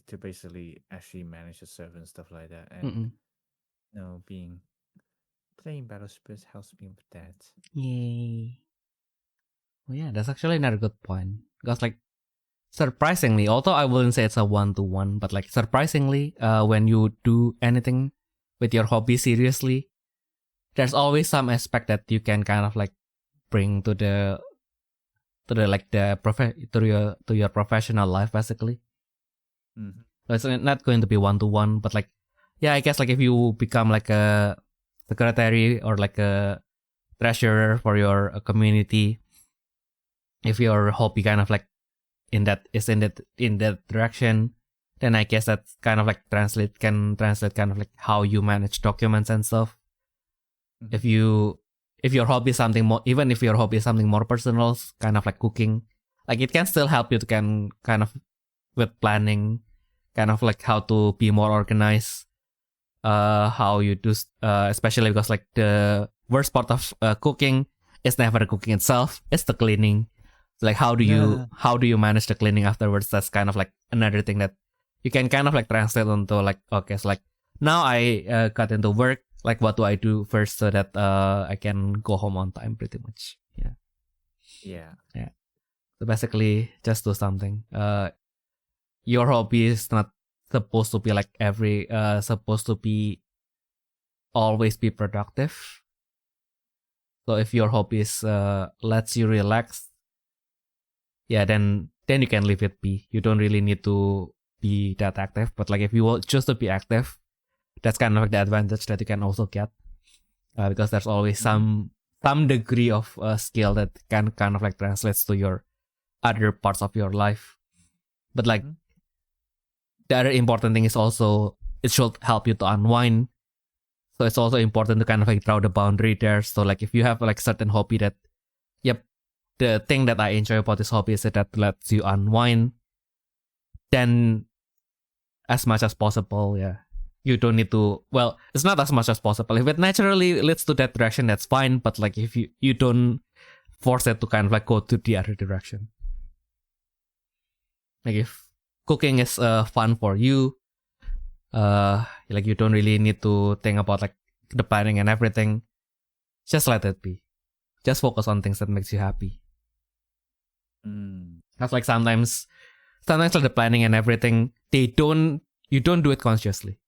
to basically actually manage a server and stuff like that, and playing Battle Spirits helps me with that. Yay! Well, yeah, that's actually another good point. Because like surprisingly, although I wouldn't say it's a 1-to-1, but like surprisingly, when you do anything with your hobby seriously, there's always some aspect that you can kind of like bring to your professional life basically. So it's not going to be 1-to-1, but like I guess like if you become like a secretary or like a treasurer for your community, if your hobby kind of like in that direction, then I guess that kind of like can translate kind of like how you manage documents and stuff. If your hobby is something more, even if your hobby is something more personal, kind of like cooking, like it can still help you to kind of with planning, kind of like how to be more organized, how you do, especially because like the worst part of cooking is never the cooking itself, it's the cleaning. Like how do you manage the cleaning afterwards? That's kind of like another thing that you can kind of like translate onto like, okay, so like now I got into work, like what do I do first so that I can go home on time pretty much. Yeah. So basically just do something. Your hobby is not supposed to be like supposed to be always be productive. So if your hobby is lets you relax, then you can leave it be. You don't really need to be that active. But like if you want just to be active, that's kind of like the advantage that you can also get, because there's always some degree of skill that can kind of like translates to your other parts of your life. But like the other important thing is also it should help you to unwind. So it's also important to kind of like draw the boundary there. So like if you have like certain hobby that, the thing that I enjoy about this hobby is that lets you unwind, then as much as possible, you don't need to, well, it's not as much as possible. If it naturally leads to that direction, that's fine. But like if you don't force it to kind of like go to the other direction. Like if cooking is fun for you, like you don't really need to think about like the planning and everything. Just let it be. Just focus on things that makes you happy. That's like sometimes like the planning and everything, you don't do it consciously.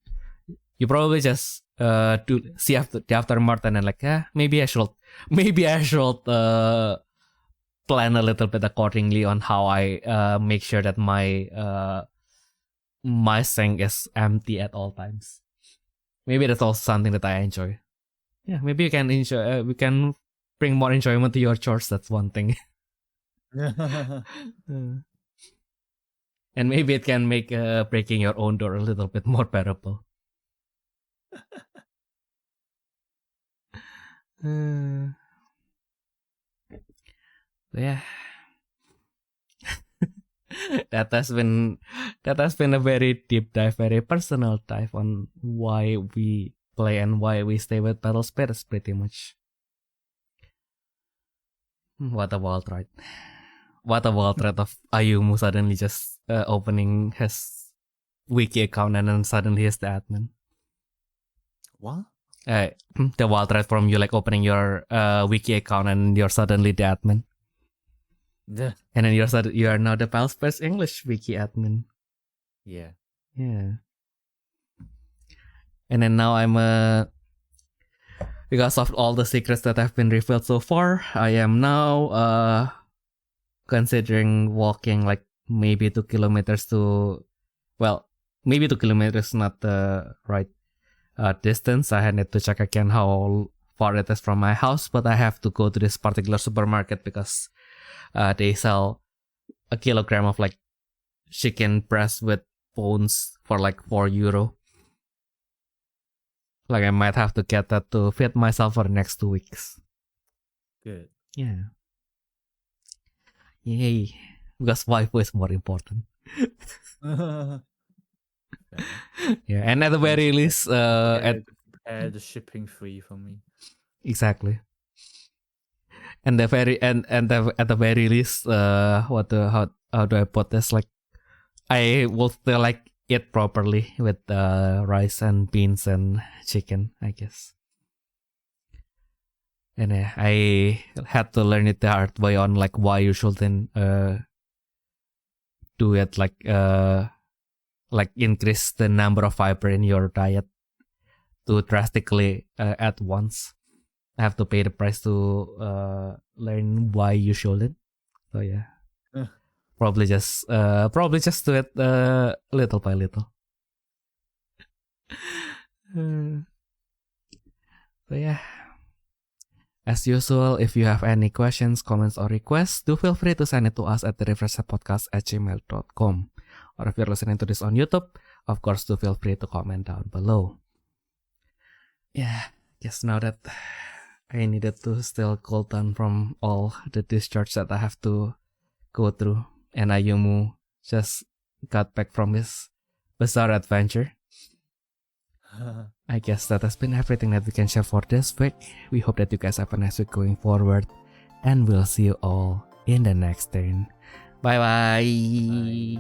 You probably just see after the aftermath and then like, maybe I should plan a little bit accordingly on how I make sure that my sink is empty at all times. Maybe that's also something that I enjoy. Yeah, maybe you can enjoy. We can bring more enjoyment to your chores. That's one thing. And maybe it can make breaking your own door a little bit more bearable. Yeah. that has been a very deep dive, very personal dive on why we play and why we stay with Battle Spirits pretty much. What a wild ride. What a wild ride of Ayumu suddenly just opening his wiki account and then suddenly he's the admin. What? The wild ride from you like opening your wiki account and you're suddenly the admin. Yeah. And then you are now the Battle Spirits English wiki admin. Yeah. Yeah. And then now I'm because of all the secrets that have been revealed so far, I am now considering walking like maybe 2 kilometers to, well, maybe 2 kilometers not the right distance. I need to check again how far it is from my house, but I have to go to this particular supermarket because they sell a kilogram of like chicken breast with bones for like €4. Like I might have to get that to feed myself for the next 2 weeks. Good. Yeah. Yay. Because waifu is more important. Yeah, and at the very least, the shipping free for me. Exactly. And at the very least, how do I put this? Like, I will still like eat properly with rice and beans and chicken, I guess. And I had to learn it the hard way on like why you shouldn't do it like increase the number of fiber in your diet too drastically at once. I have to pay the price to learn why you shouldn't. So yeah, probably just do it little by little. So yeah, as usual, if you have any questions, comments, or requests, do feel free to send it to us at therefreshsteppodcast@gmail.com. Or if you're listening to this on YouTube, of course, do feel free to comment down below. Yeah, guess now that I needed to still cool down from all the discharge that I have to go through, and Ayumu just got back from his bizarre adventure. I guess that has been everything that we can share for this week. We hope that you guys have a nice week going forward, and we'll see you all in the next turn. Bye.